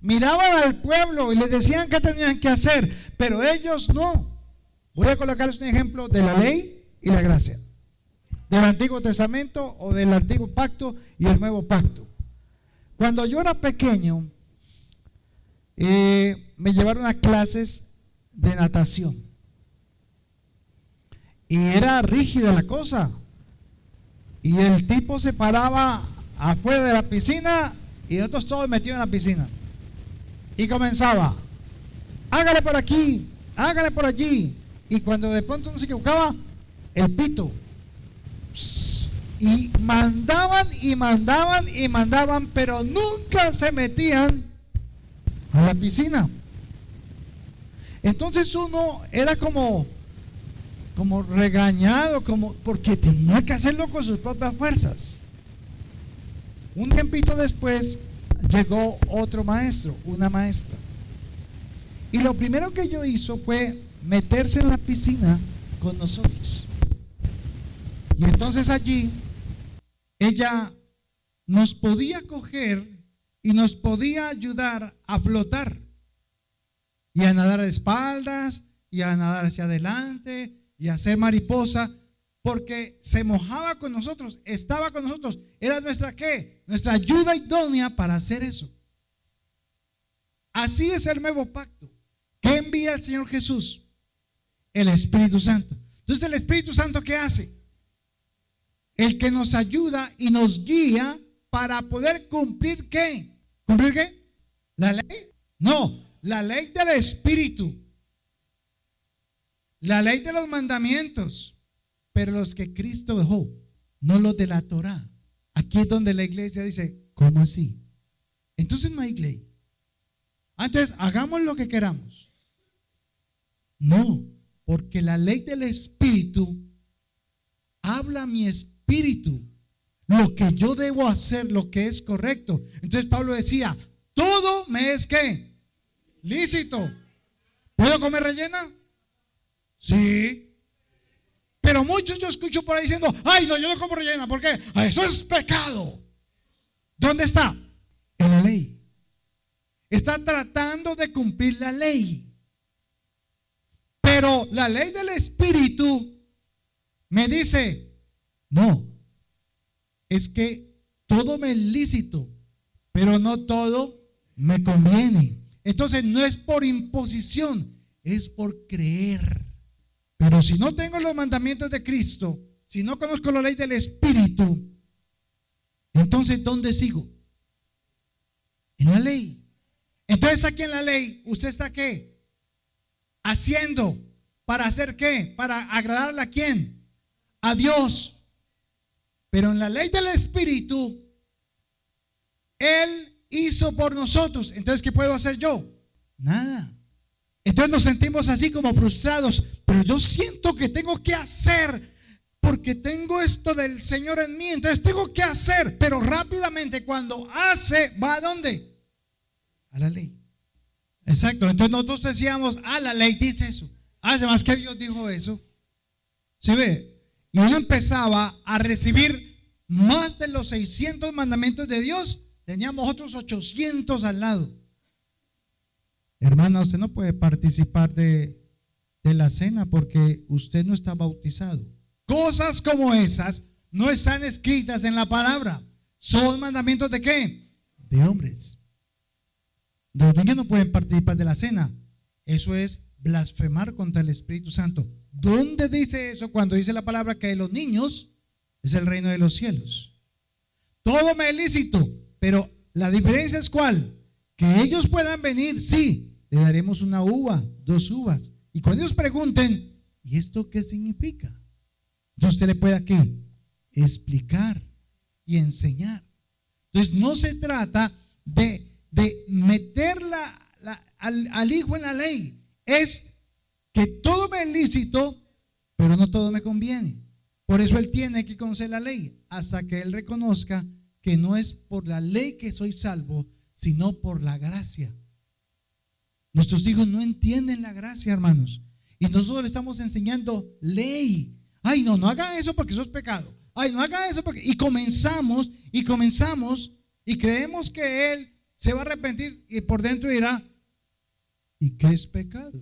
Miraban al pueblo y les decían qué tenían que hacer, pero ellos no. Voy a colocarles un ejemplo de la ley y la gracia, del Antiguo Testamento o del Antiguo Pacto y el Nuevo Pacto. Cuando yo era pequeño, me llevaron a clases de natación y era rígida la cosa, y el tipo se paraba afuera de la piscina y nosotros todos metidos en la piscina. Y comenzaba, hágale por aquí, hágale por allí. Y cuando de pronto uno se equivocaba, el pito. Y mandaban y mandaban y mandaban, pero nunca se metían a la piscina. Entonces uno era como regañado, porque tenía que hacerlo con sus propias fuerzas. Un tiempito después llegó otro maestro, una maestra. Y lo primero que ella hizo fue meterse en la piscina con nosotros. Y entonces allí ella nos podía coger y nos podía ayudar a flotar y a nadar de espaldas y a nadar hacia adelante y a hacer mariposa, porque se mojaba con nosotros, estaba con nosotros, era nuestra ¿qué? Nuestra ayuda idónea para hacer eso. Así es el nuevo pacto. ¿Qué envía el Señor Jesús? El Espíritu Santo. Entonces el Espíritu Santo ¿qué hace? El que nos ayuda y nos guía para poder cumplir ¿qué? ¿Cumplir qué? ¿La ley? No, la ley del Espíritu. La ley de los mandamientos. Pero los que Cristo dejó, no los de la Torá. Aquí es donde la iglesia dice, ¿cómo así? Entonces no hay ley. Entonces hagamos lo que queramos. No, porque la ley del Espíritu habla a mi espíritu lo que yo debo hacer, lo que es correcto. Entonces Pablo decía, todo me es ¿qué? Lícito. ¿Puedo comer rellena? Sí. Pero muchos yo escucho por ahí diciendo, ay no, yo no como rellena, ¿por qué? Eso es pecado. ¿Dónde está? En la ley. Está tratando de cumplir la ley. Pero la ley del Espíritu me dice, no, es que todo me es lícito, pero no todo me conviene. Entonces no es por imposición, es por creer. Pero si no tengo los mandamientos de Cristo, si no conozco la ley del Espíritu, entonces ¿dónde sigo? En la ley. Entonces aquí en la ley, ¿usted está qué? Haciendo. ¿Para hacer qué? Para agradarle a quién? A Dios. Pero en la ley del Espíritu, Él hizo por nosotros. Entonces, ¿qué puedo hacer yo? Nada. Entonces nos sentimos así como frustrados, pero yo siento que tengo que hacer porque tengo esto del Señor en mí, entonces tengo que hacer, pero rápidamente cuando hace, ¿va a dónde? A la ley. Exacto, entonces nosotros decíamos, la ley dice eso, además que Dios dijo eso. ¿Sí ve? Y uno empezaba a recibir más de los 600 mandamientos de Dios, teníamos otros 800 al lado. Hermana, usted no puede participar de la cena porque usted no está bautizado. Cosas como esas no están escritas en la palabra. ¿Son mandamientos de qué? De hombres. Los niños no pueden participar de la cena. Eso es blasfemar contra el Espíritu Santo. ¿Dónde dice eso cuando dice la palabra que de los niños es el reino de los cielos? Todo me es lícito, pero la diferencia es ¿cuál? Que ellos puedan venir, sí, le daremos una uva, 2 uvas. Y cuando ellos pregunten, ¿y esto qué significa? Entonces usted le puede aquí explicar y enseñar. Entonces no se trata de meter al hijo en la ley. Es que todo me es lícito, pero no todo me conviene. Por eso él tiene que conocer la ley, hasta que él reconozca que no es por la ley que soy salvo, sino por la gracia. Nuestros hijos no entienden la gracia, hermanos, y nosotros le estamos enseñando ley. Ay, no haga eso porque eso es pecado. Ay, no haga eso porque... Y comenzamos y creemos que él se va a arrepentir y por dentro dirá, ¿y qué es pecado?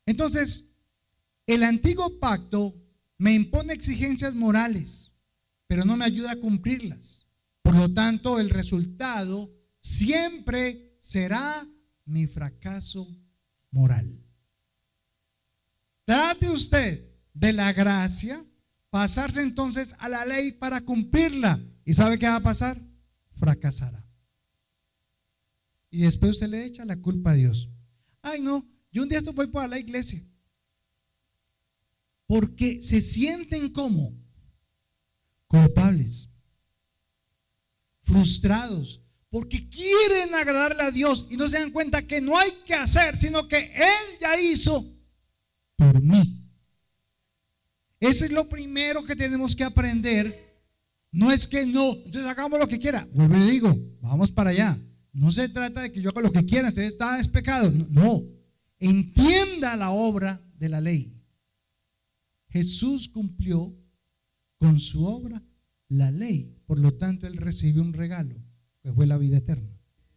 Entonces, el antiguo pacto me impone exigencias morales, pero no me ayuda a cumplirlas. Por lo tanto, el resultado siempre será mi fracaso moral. Trate usted de la gracia, pasarse entonces a la ley para cumplirla. ¿Y sabe qué va a pasar? Fracasará. Y después usted le echa la culpa a Dios. Ay, no, yo un día voy para la iglesia. Porque se sienten como culpables, frustrados, porque quieren agradarle a Dios y no se dan cuenta que no hay que hacer, sino que Él ya hizo por mí. Eso es lo primero que tenemos que aprender. No es que no, entonces hagamos lo que quiera. Vuelvo y le digo, vamos para allá. No se trata de que yo haga lo que quiera, entonces está es pecado. No, entienda la obra de la ley. Jesús cumplió con su obra la ley, por lo tanto él recibió un regalo, que fue la vida eterna.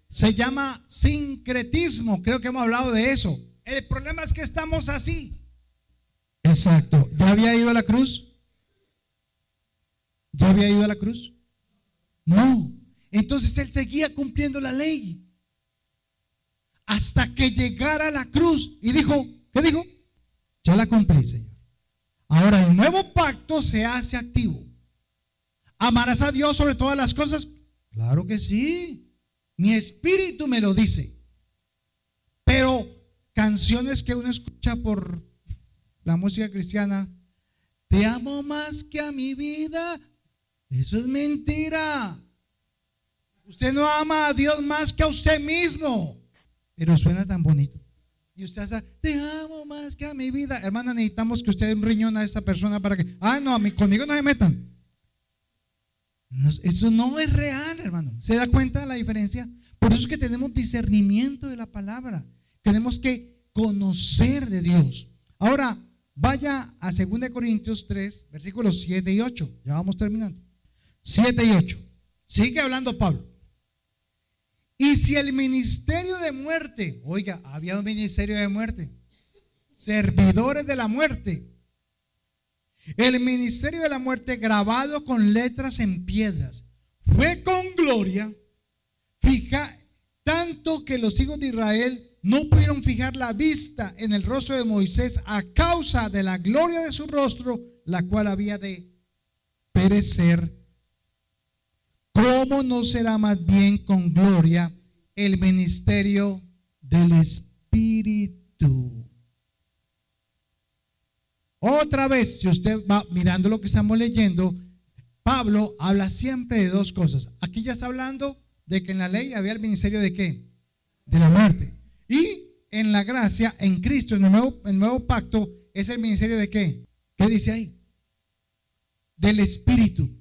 Se llama sincretismo, creo que hemos hablado de eso. El problema es que estamos así. Exacto. ¿Ya había ido a la cruz? ¿Ya había ido a la cruz? No. Entonces él seguía cumpliendo la ley hasta que llegara a la cruz y dijo, ¿qué dijo? Ya la cumplí, Señor. Ahora el nuevo pacto se hace activo. ¿Amarás a Dios sobre todas las cosas? Claro que sí. Mi espíritu me lo dice. Pero canciones que uno escucha por la música cristiana, te amo más que a mi vida, eso es mentira. Usted no ama a Dios más que a usted mismo, pero suena tan bonito. Y usted hace, te amo más que a mi vida. Hermana, necesitamos que usted dé un riñón a esta persona para que, no, conmigo no se metan. No, eso no es real, hermano. ¿Se da cuenta de la diferencia? Por eso es que tenemos discernimiento de la palabra. Tenemos que conocer de Dios. Ahora, vaya a 2 Corintios 3, versículos 7 y 8. Ya vamos terminando. 7 y 8. Sigue hablando Pablo. Y si el ministerio de muerte, oiga, había un ministerio de muerte, servidores de la muerte, el ministerio de la muerte grabado con letras en piedras, fue con gloria, fija, tanto que los hijos de Israel no pudieron fijar la vista en el rostro de Moisés a causa de la gloria de su rostro, la cual había de perecer. ¿Cómo no será más bien con gloria el ministerio del Espíritu? Otra vez, si usted va mirando lo que estamos leyendo, Pablo habla siempre de dos cosas. Aquí ya está hablando de que en la ley había el ministerio de ¿qué? De la muerte. Y en la gracia, en Cristo, en el nuevo pacto, es el ministerio de ¿qué? ¿Qué dice ahí? Del Espíritu.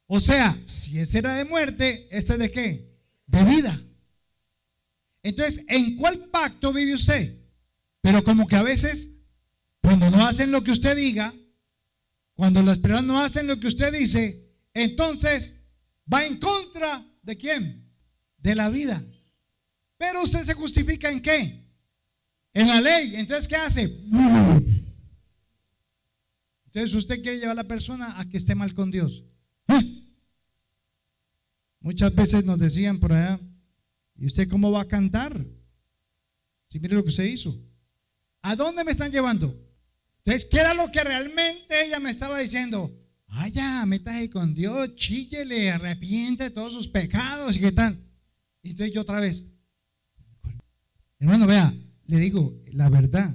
O sea, si ese era de muerte, ¿ese es de qué? De vida. Entonces, ¿en cuál pacto vive usted? Pero como que a veces, cuando no hacen lo que usted diga, cuando las personas no hacen lo que usted dice, entonces va en contra ¿de quién? de la vida. Pero usted se justifica ¿en qué? En la ley. Entonces, ¿qué hace? Entonces usted quiere llevar a la persona a que esté mal con Dios. Muchas veces nos decían por allá, ¿y usted cómo va a cantar? Si mire lo que usted hizo. ¿A dónde me están llevando? Entonces, ¿qué era lo que realmente ella me estaba diciendo? Vaya, métase con Dios, chíllele, arrepiente de todos sus pecados y qué tal. Y entonces yo otra vez, hermano, vea, le digo, la verdad,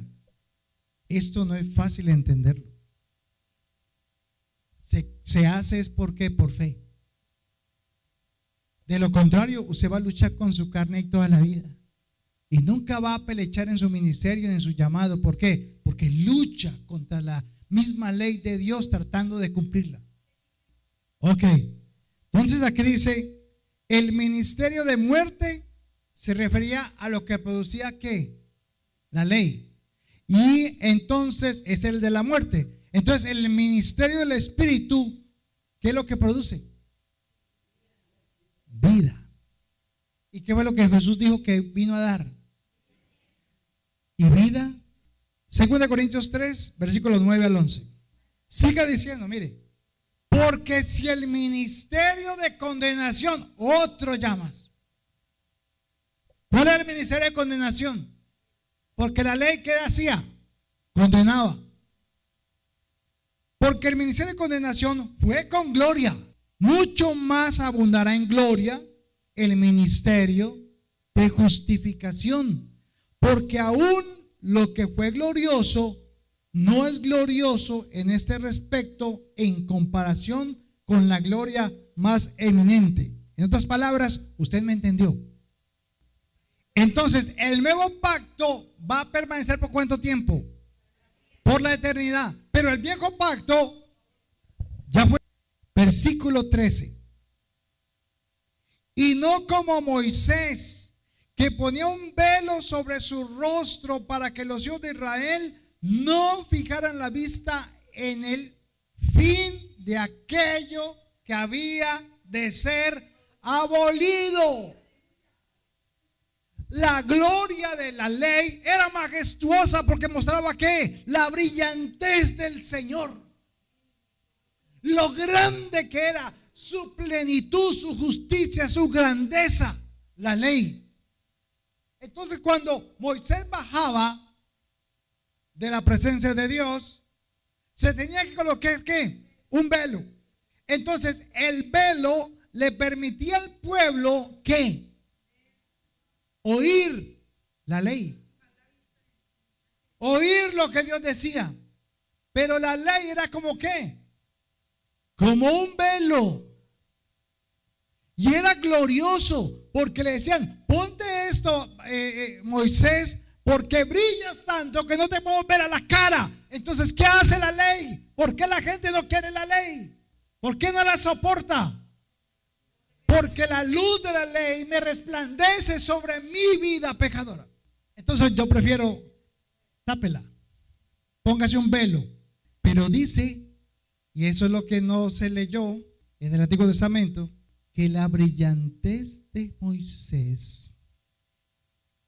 esto no es fácil entenderlo. Se hace es ¿por qué? Por fe. De lo contrario, usted va a luchar con su carne y toda la vida. Y nunca va a pelechar en su ministerio, en su llamado. ¿Por qué? Porque lucha contra la misma ley de Dios tratando de cumplirla. Ok. Entonces aquí dice, el ministerio de muerte se refería a lo que producía ¿qué? La ley. Y entonces es el de la muerte. Entonces el ministerio del Espíritu, ¿qué es lo que produce? Vida. ¿Y qué fue lo que Jesús dijo que vino a dar? Y vida. 2 Corintios 3, versículos 9 al 11. Siga diciendo, mire. Porque si el ministerio de condenación, otro llamas. ¿Cuál era el ministerio de condenación? Porque la ley ¿qué hacía? Condenaba. Porque el ministerio de condenación fue con gloria. Mucho más abundará en gloria el ministerio de justificación. Porque aún lo que fue glorioso no es glorioso en este respecto en comparación con la gloria más eminente. En otras palabras, usted me entendió. Entonces, el nuevo pacto va a permanecer ¿por cuánto tiempo? Por la eternidad. Pero el viejo pacto ya fue. Versículo 13. Y no como Moisés, que ponía un velo sobre su rostro para que los hijos de Israel no fijaran la vista en el fin de aquello que había de ser abolido. La gloria de la ley era majestuosa porque mostraba ¿qué? La brillantez del Señor. Lo grande que era, su plenitud, su justicia, su grandeza, la ley. Entonces cuando Moisés bajaba de la presencia de Dios, se tenía que colocar ¿qué? Un velo. Entonces el velo le permitía al pueblo ¿qué? Oír la ley, oír lo que Dios decía. Pero la ley era como ¿qué? Como un velo. Y era glorioso porque le decían, ponte esto Moisés, porque brillas tanto que no te puedo ver a la cara. Entonces, ¿qué hace la ley? ¿Por qué la gente no quiere la ley? ¿Por qué no la soporta? Porque la luz de la ley me resplandece sobre mi vida pecadora. Entonces yo prefiero, tápela, póngase un velo. Pero dice, y eso es lo que no se leyó en el Antiguo Testamento, que la brillantez de Moisés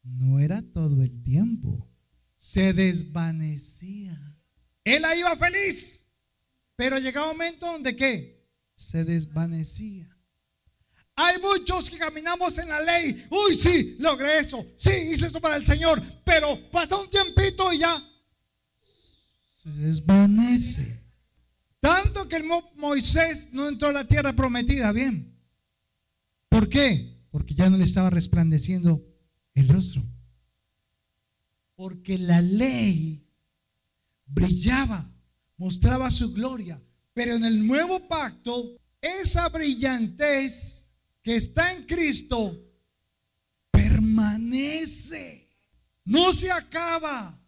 no era todo el tiempo, se desvanecía. Él ahí iba feliz, pero llegaba un momento donde ¿qué? Se desvanecía. Hay muchos que caminamos en la ley. Uy, sí, logré eso. Sí, hice esto para el Señor. Pero pasa un tiempito y ya se desvanece. Tanto que el Moisés no entró a la tierra prometida. Bien. ¿Por qué? Porque ya no le estaba resplandeciendo el rostro. Porque la ley brillaba, mostraba su gloria. Pero en el nuevo pacto, esa brillantez que está en Cristo permanece, no se acaba.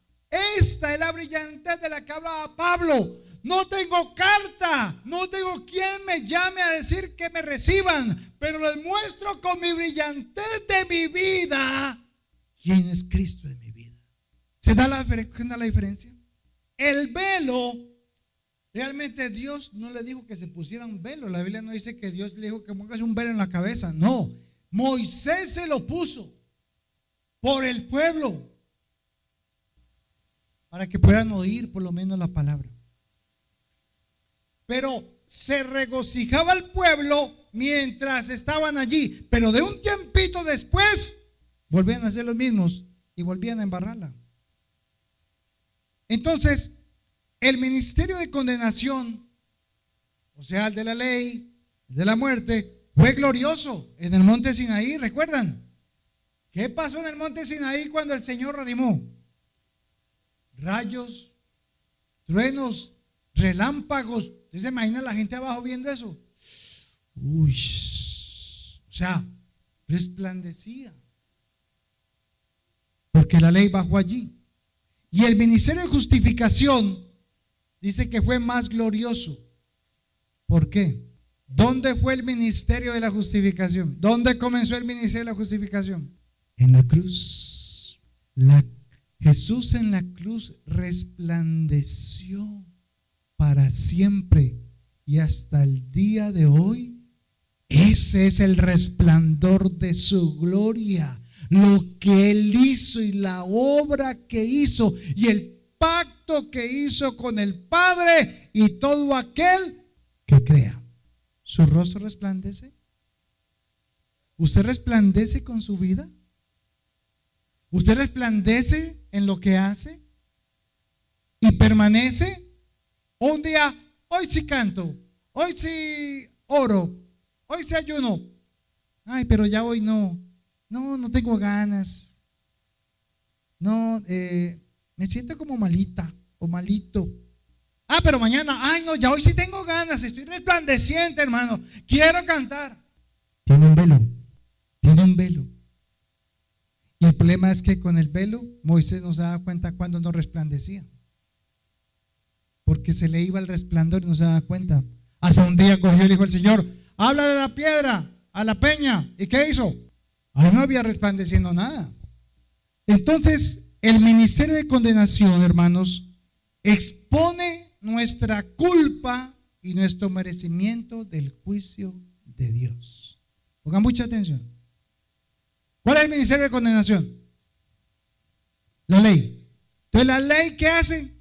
Esta es la brillantez de la que hablaba Pablo. No tengo carta, no tengo quien me llame a decir que me reciban, pero les muestro con mi brillantez de mi vida quién es Cristo en mi vida. ¿Se da la diferencia? El velo, realmente Dios no le dijo que se pusiera un velo. La Biblia no dice que Dios le dijo que pongas un velo en la cabeza. No, Moisés se lo puso por el pueblo, para que puedan oír por lo menos la palabra. Pero se regocijaba el pueblo mientras estaban allí, pero de un tiempito después volvían a hacer los mismos y volvían a embarrarla. Entonces, el ministerio de condenación, o sea, el de la ley, el de la muerte, fue glorioso en el monte Sinaí. ¿Recuerdan? ¿Qué pasó en el monte Sinaí cuando el Señor animó? Rayos, truenos, relámpagos. ¿Usted se imagina la gente abajo viendo eso? Uy, o sea, resplandecía, porque la ley bajó allí. Y el ministerio de justificación dice que fue más glorioso. ¿Por qué? ¿Dónde fue el ministerio de la justificación? ¿Dónde comenzó el ministerio de la justificación? En la cruz. Jesús en la cruz resplandeció para siempre y hasta el día de hoy. Ese es el resplandor de su gloria, lo que Él hizo y la obra que hizo y el pacto que hizo con el Padre y todo aquel que crea. ¿Su rostro resplandece? ¿Usted resplandece con su vida? ¿Usted resplandece en lo que hace? ¿Y permanece? Un día, hoy sí canto, hoy sí oro, hoy sí ayuno. Ay, pero ya hoy no tengo ganas. No, me siento como malita o malito. Ah, pero mañana, ay no, ya hoy sí tengo ganas, estoy resplandeciente, hermano, quiero cantar. Tiene un velo. Y el problema es que con el velo Moisés no se daba cuenta cuando no resplandecía, porque se le iba el resplandor y no se daba cuenta. Hasta un día cogió y dijo el Señor: háblale a la piedra, a la peña. ¿Y qué hizo? Ahí no había resplandeciendo nada. Entonces, el ministerio de condenación, hermanos, expone nuestra culpa y nuestro merecimiento del juicio de Dios. Pongan mucha atención. ¿Cuál es el ministerio de condenación? La ley. Entonces, la ley, ¿qué hace?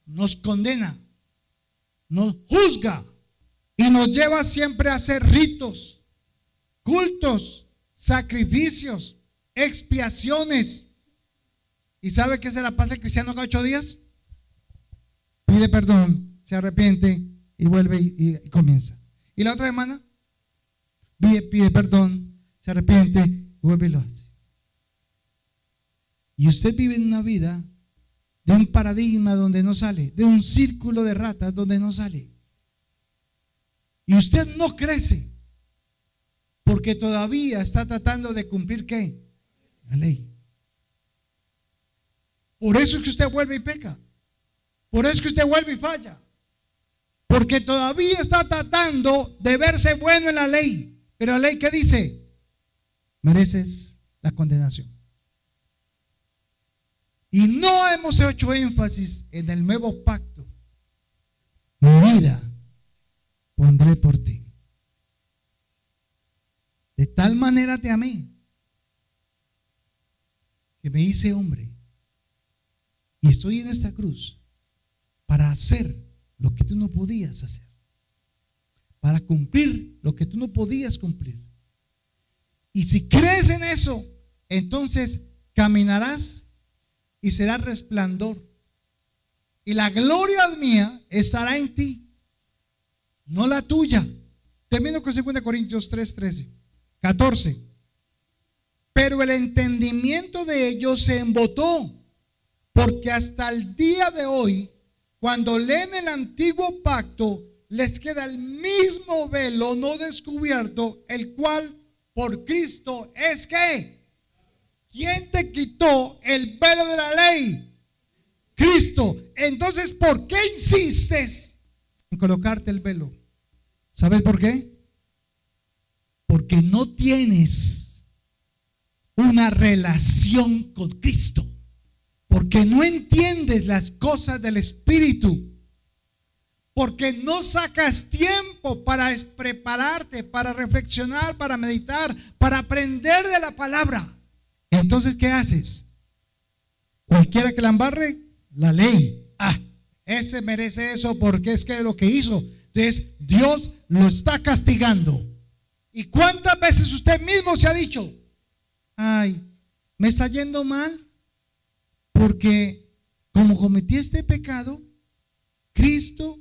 Nos condena, nos juzga y nos lleva siempre a hacer ritos, cultos, sacrificios, expiaciones. ¿Y sabe qué se la pasa el cristiano cada 8 días? Pide perdón, se arrepiente y vuelve y comienza. Y la otra semana pide perdón, se arrepiente y vuelve y lo hace. Y usted vive en una vida de un paradigma donde no sale, de un círculo de ratas donde no sale. Y usted no crece porque todavía está tratando de cumplir ¿qué? La ley. Por eso es que usted vuelve y peca. Por eso es que usted vuelve y falla. Porque todavía está tratando de verse bueno en la ley. Pero la ley, ¿qué dice? Mereces la condenación. Y no hemos hecho énfasis en el nuevo pacto. Mi vida pondré por ti. De tal manera te amé que me hice hombre. Y estoy en esta cruz para hacer lo que tú no podías hacer. Para cumplir lo que tú no podías cumplir. Y si crees en eso, entonces caminarás y será resplandor. Y la gloria mía estará en ti, no la tuya. Termino con 2 Corintios 14. Pero el entendimiento de ellos se embotó, porque hasta el día de hoy, cuando leen el antiguo pacto, les queda el mismo velo no descubierto, el cual por Cristo es que. ¿Quién te quitó el velo de la ley? Cristo. Entonces, ¿por qué insistes en colocarte el velo? ¿Sabes por qué? Porque no tienes una relación con Cristo. Porque no entiendes las cosas del Espíritu. porque no sacas tiempo para prepararte, para reflexionar, para meditar, para aprender de la palabra. Entonces, ¿qué haces? Cualquiera que la embarre, la ley. Ese merece eso porque es que lo que hizo. Entonces, Dios lo está castigando. ¿Y cuántas veces usted mismo se ha dicho: ay, me está yendo mal porque como cometí este pecado, Cristo,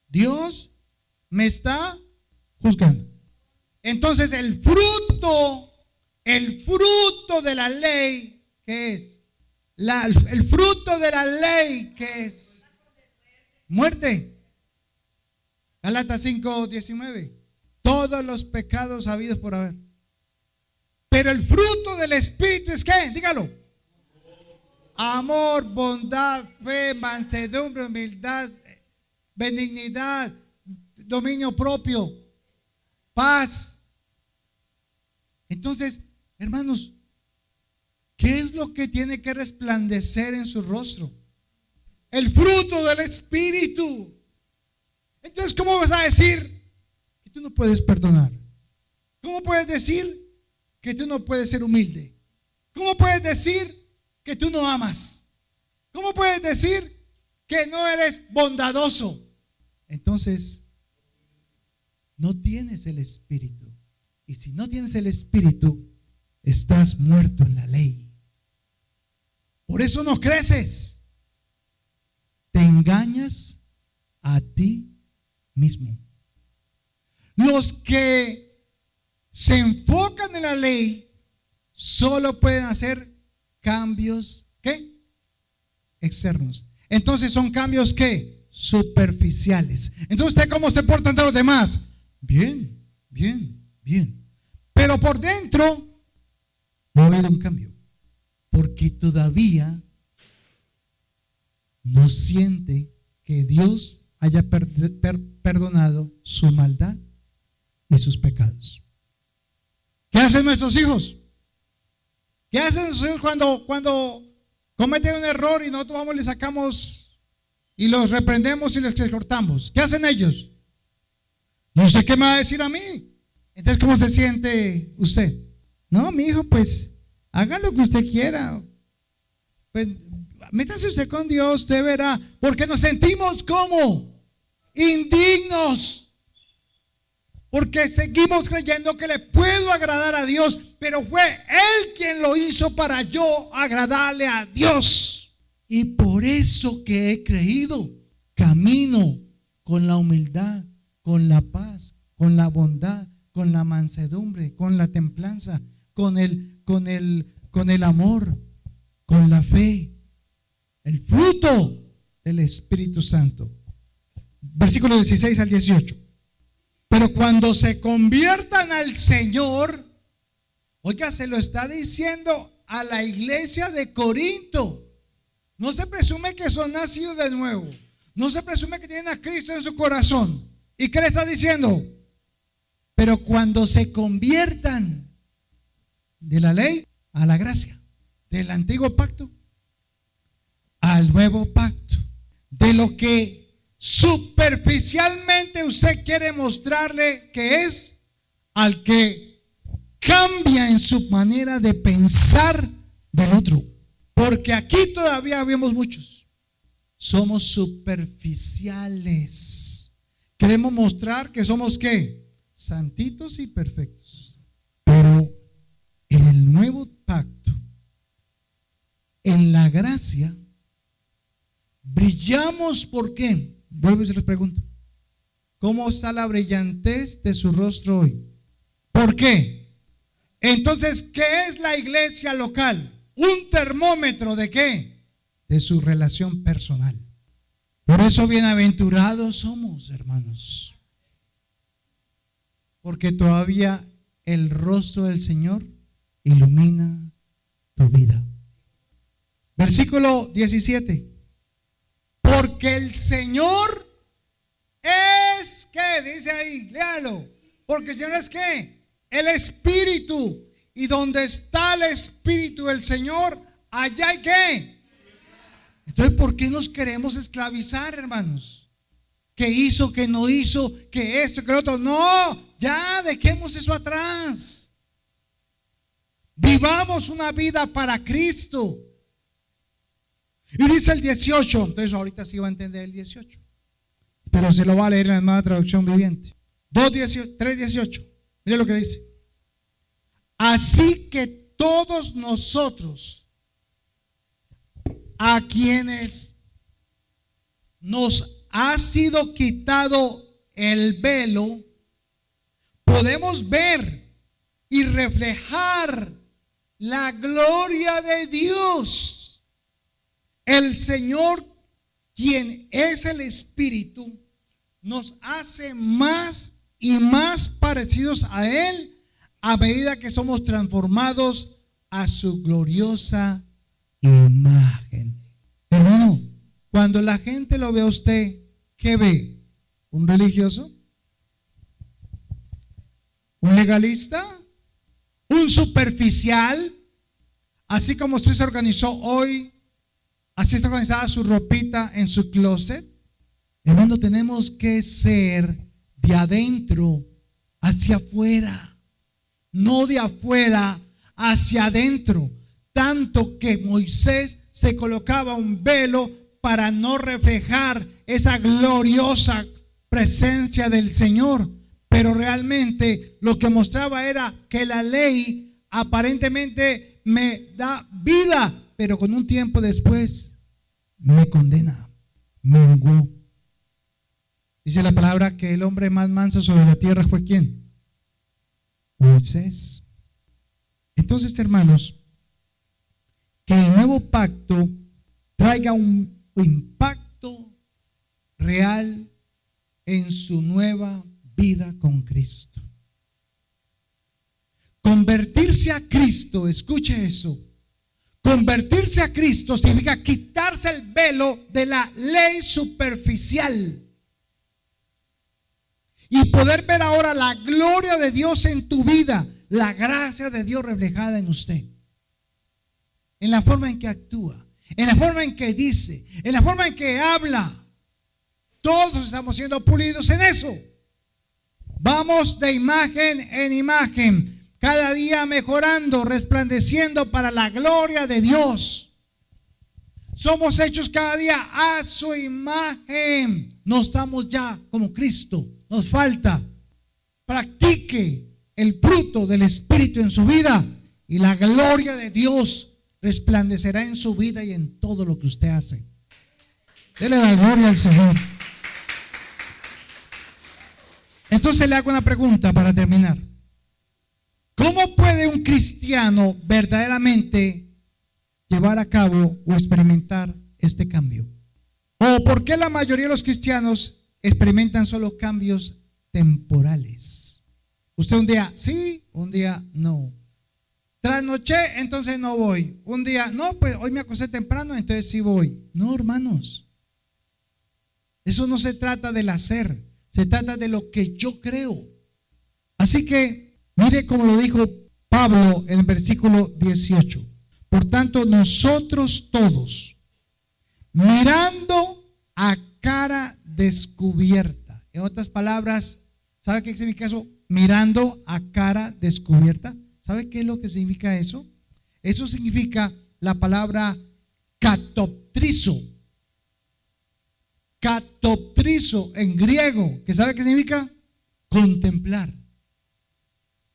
Dios, me está juzgando? Entonces el fruto de la ley, ¿qué es? El fruto de la ley, ¿qué es? Muerte. Gálatas 5:19. Todos los pecados habidos por haber. Pero el fruto del Espíritu es ¿qué? Dígalo. Amor, bondad, fe, mansedumbre, humildad, benignidad, dominio propio, paz. Entonces, hermanos, ¿qué es lo que tiene que resplandecer en su rostro? El fruto del Espíritu. Entonces, ¿cómo vas a decir que tú no puedes perdonar? ¿Cómo puedes decir que tú no puedes ser humilde? ¿Cómo puedes decir que tú no amas? ¿Cómo puedes decir que no eres bondadoso? Entonces, no tienes el Espíritu. Y si no tienes el Espíritu, estás muerto en la ley. Por eso no creces. Te engañas a ti mismo. Los que se enfocan en la ley solo pueden hacer cambios, ¿qué? Externos. Entonces son cambios, ¿qué? Superficiales. Entonces, ¿usted cómo se porta ante los demás? Bien, bien, bien. Pero por dentro no ha habido un cambio, porque todavía no siente que Dios haya perdonado su maldad y sus pecados. ¿Qué hacen nuestros hijos? ¿Qué hacen nuestros hijos cuando cometen un error y nosotros vamos, le sacamos y los reprendemos y los exhortamos? ¿Qué hacen ellos? No sé qué me va a decir a mí. Entonces, ¿cómo se siente usted? No, mi hijo, pues haga lo que usted quiera. Pues métase usted con Dios, usted verá. Porque nos sentimos como indignos. Porque seguimos creyendo que le puedo agradar a Dios, pero fue Él quien lo hizo para yo agradarle a Dios. Y por eso que he creído, camino con la humildad, con la paz, con la bondad, con la mansedumbre, con la templanza, con el amor, con la fe, el fruto del Espíritu Santo. Versículo 16 al 18. Pero cuando se conviertan al Señor, oiga, se lo está diciendo a la iglesia de Corinto. No se presume que son nacidos de nuevo. No se presume que tienen a Cristo en su corazón. ¿Y qué le está diciendo? Pero cuando se conviertan de la ley a la gracia, del antiguo pacto al nuevo pacto, de lo que superficialmente usted quiere mostrarle que es, al que cambia en su manera de pensar del otro. Porque aquí todavía vemos muchos. Somos superficiales. Queremos mostrar que somos ¿qué? Santitos y perfectos. Pero en el nuevo pacto, en la gracia, brillamos. ¿Por qué? Vuelvo y se los pregunto. ¿Cómo está la brillantez de su rostro hoy? ¿Por qué? Entonces, ¿qué es la iglesia local? Un termómetro ¿de qué? De su relación personal. Por eso bienaventurados somos, hermanos, porque todavía el rostro del Señor ilumina tu vida. Versículo 17. Porque el Señor es, ¿qué? Dice ahí, léalo. Porque el Señor es ¿qué? El Espíritu. Y donde está el Espíritu del Señor, allá hay ¿qué? Entonces, ¿por qué nos queremos esclavizar, hermanos? que hizo, que no hizo, que esto, que lo otro. No, ya dejemos eso atrás. Vivamos una vida para Cristo. Y dice el 18, entonces ahorita sí va a entender el 18, pero se lo va a leer en la nueva traducción viviente. 3:18, mire lo que dice. Así que todos nosotros, a quienes nos ha sido quitado el velo, podemos ver y reflejar la gloria de Dios. El Señor, quien es el Espíritu, nos hace más y más parecidos a Él a medida que somos transformados a su gloriosa imagen. Hermano, cuando la gente lo ve a usted, ¿qué ve? ¿Un religioso? ¿Un legalista? ¿Un superficial? Así como usted se organizó hoy, así está organizada su ropita en su closet. Hermano, tenemos que ser de adentro hacia afuera, no de afuera hacia adentro. Tanto que Moisés se colocaba un velo para no reflejar esa gloriosa presencia del Señor, pero realmente lo que mostraba era que la ley aparentemente me da vida, pero con un tiempo después me condena, menguó. Dice la palabra que el hombre más manso sobre la tierra fue ¿quién? Moisés. Entonces, hermanos, que el nuevo pacto traiga un impacto real en su nueva vida con Cristo. Convertirse a Cristo, escuche eso. Convertirse a Cristo significa quitarse el velo de la ley superficial y poder ver ahora la gloria de Dios en tu vida, la gracia de Dios reflejada en usted, en la forma en que actúa, en la forma en que dice, en la forma en que habla. Todos estamos siendo pulidos en eso. Vamos de imagen en imagen, cada día mejorando, resplandeciendo para la gloria de Dios. Somos hechos cada día a su imagen. No estamos ya como Cristo. Nos falta. Practique el fruto del Espíritu en su vida y la gloria de Dios resplandecerá en su vida y en todo lo que usted hace. Dele la gloria al Señor. Entonces le hago una pregunta para terminar. ¿Cómo puede un cristiano verdaderamente llevar a cabo o experimentar este cambio? ¿O por qué la mayoría de los cristianos experimentan solo cambios temporales? Usted un día sí, un día no. Trasnoché, entonces no voy. Un día, no, pues hoy me acosté temprano, entonces sí voy. No, hermanos. Eso no se trata del hacer, se trata de lo que yo creo. Así que, mire como lo dijo Pablo en el versículo 18. Por tanto, nosotros todos, mirando a cara descubierta. En otras palabras, ¿sabe qué significa eso? Mirando a cara descubierta. ¿Sabe qué es lo que significa eso? Eso significa la palabra katoptrizo. Katoptrizo en griego, ¿que sabe qué significa? Contemplar.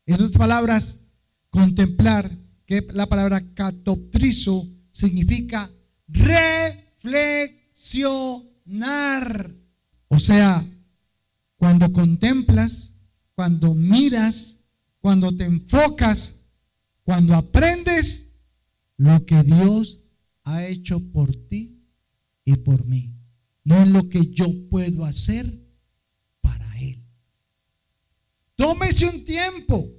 En otras palabras, contemplar, que la palabra katoptrizo significa reflexionar. O sea, cuando contemplas, cuando miras, cuando te enfocas, cuando aprendes lo que Dios ha hecho por ti y por mí, no en lo que yo puedo hacer para Él. Tómese un tiempo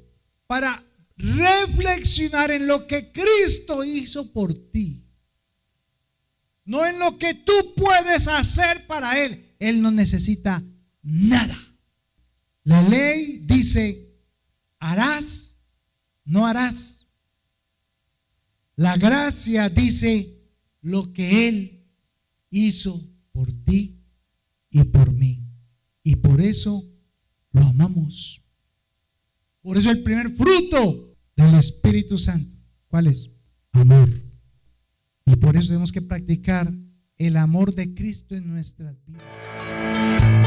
para reflexionar en lo que Cristo hizo por ti, no en lo que tú puedes hacer para Él. Él no necesita nada. La ley dice: harás, no harás. La gracia dice lo que Él hizo por ti y por mí. Y por eso lo amamos. Por eso el primer fruto del Espíritu Santo, ¿cuál es? Amor. Y por eso tenemos que practicar el amor de Cristo en nuestras vidas.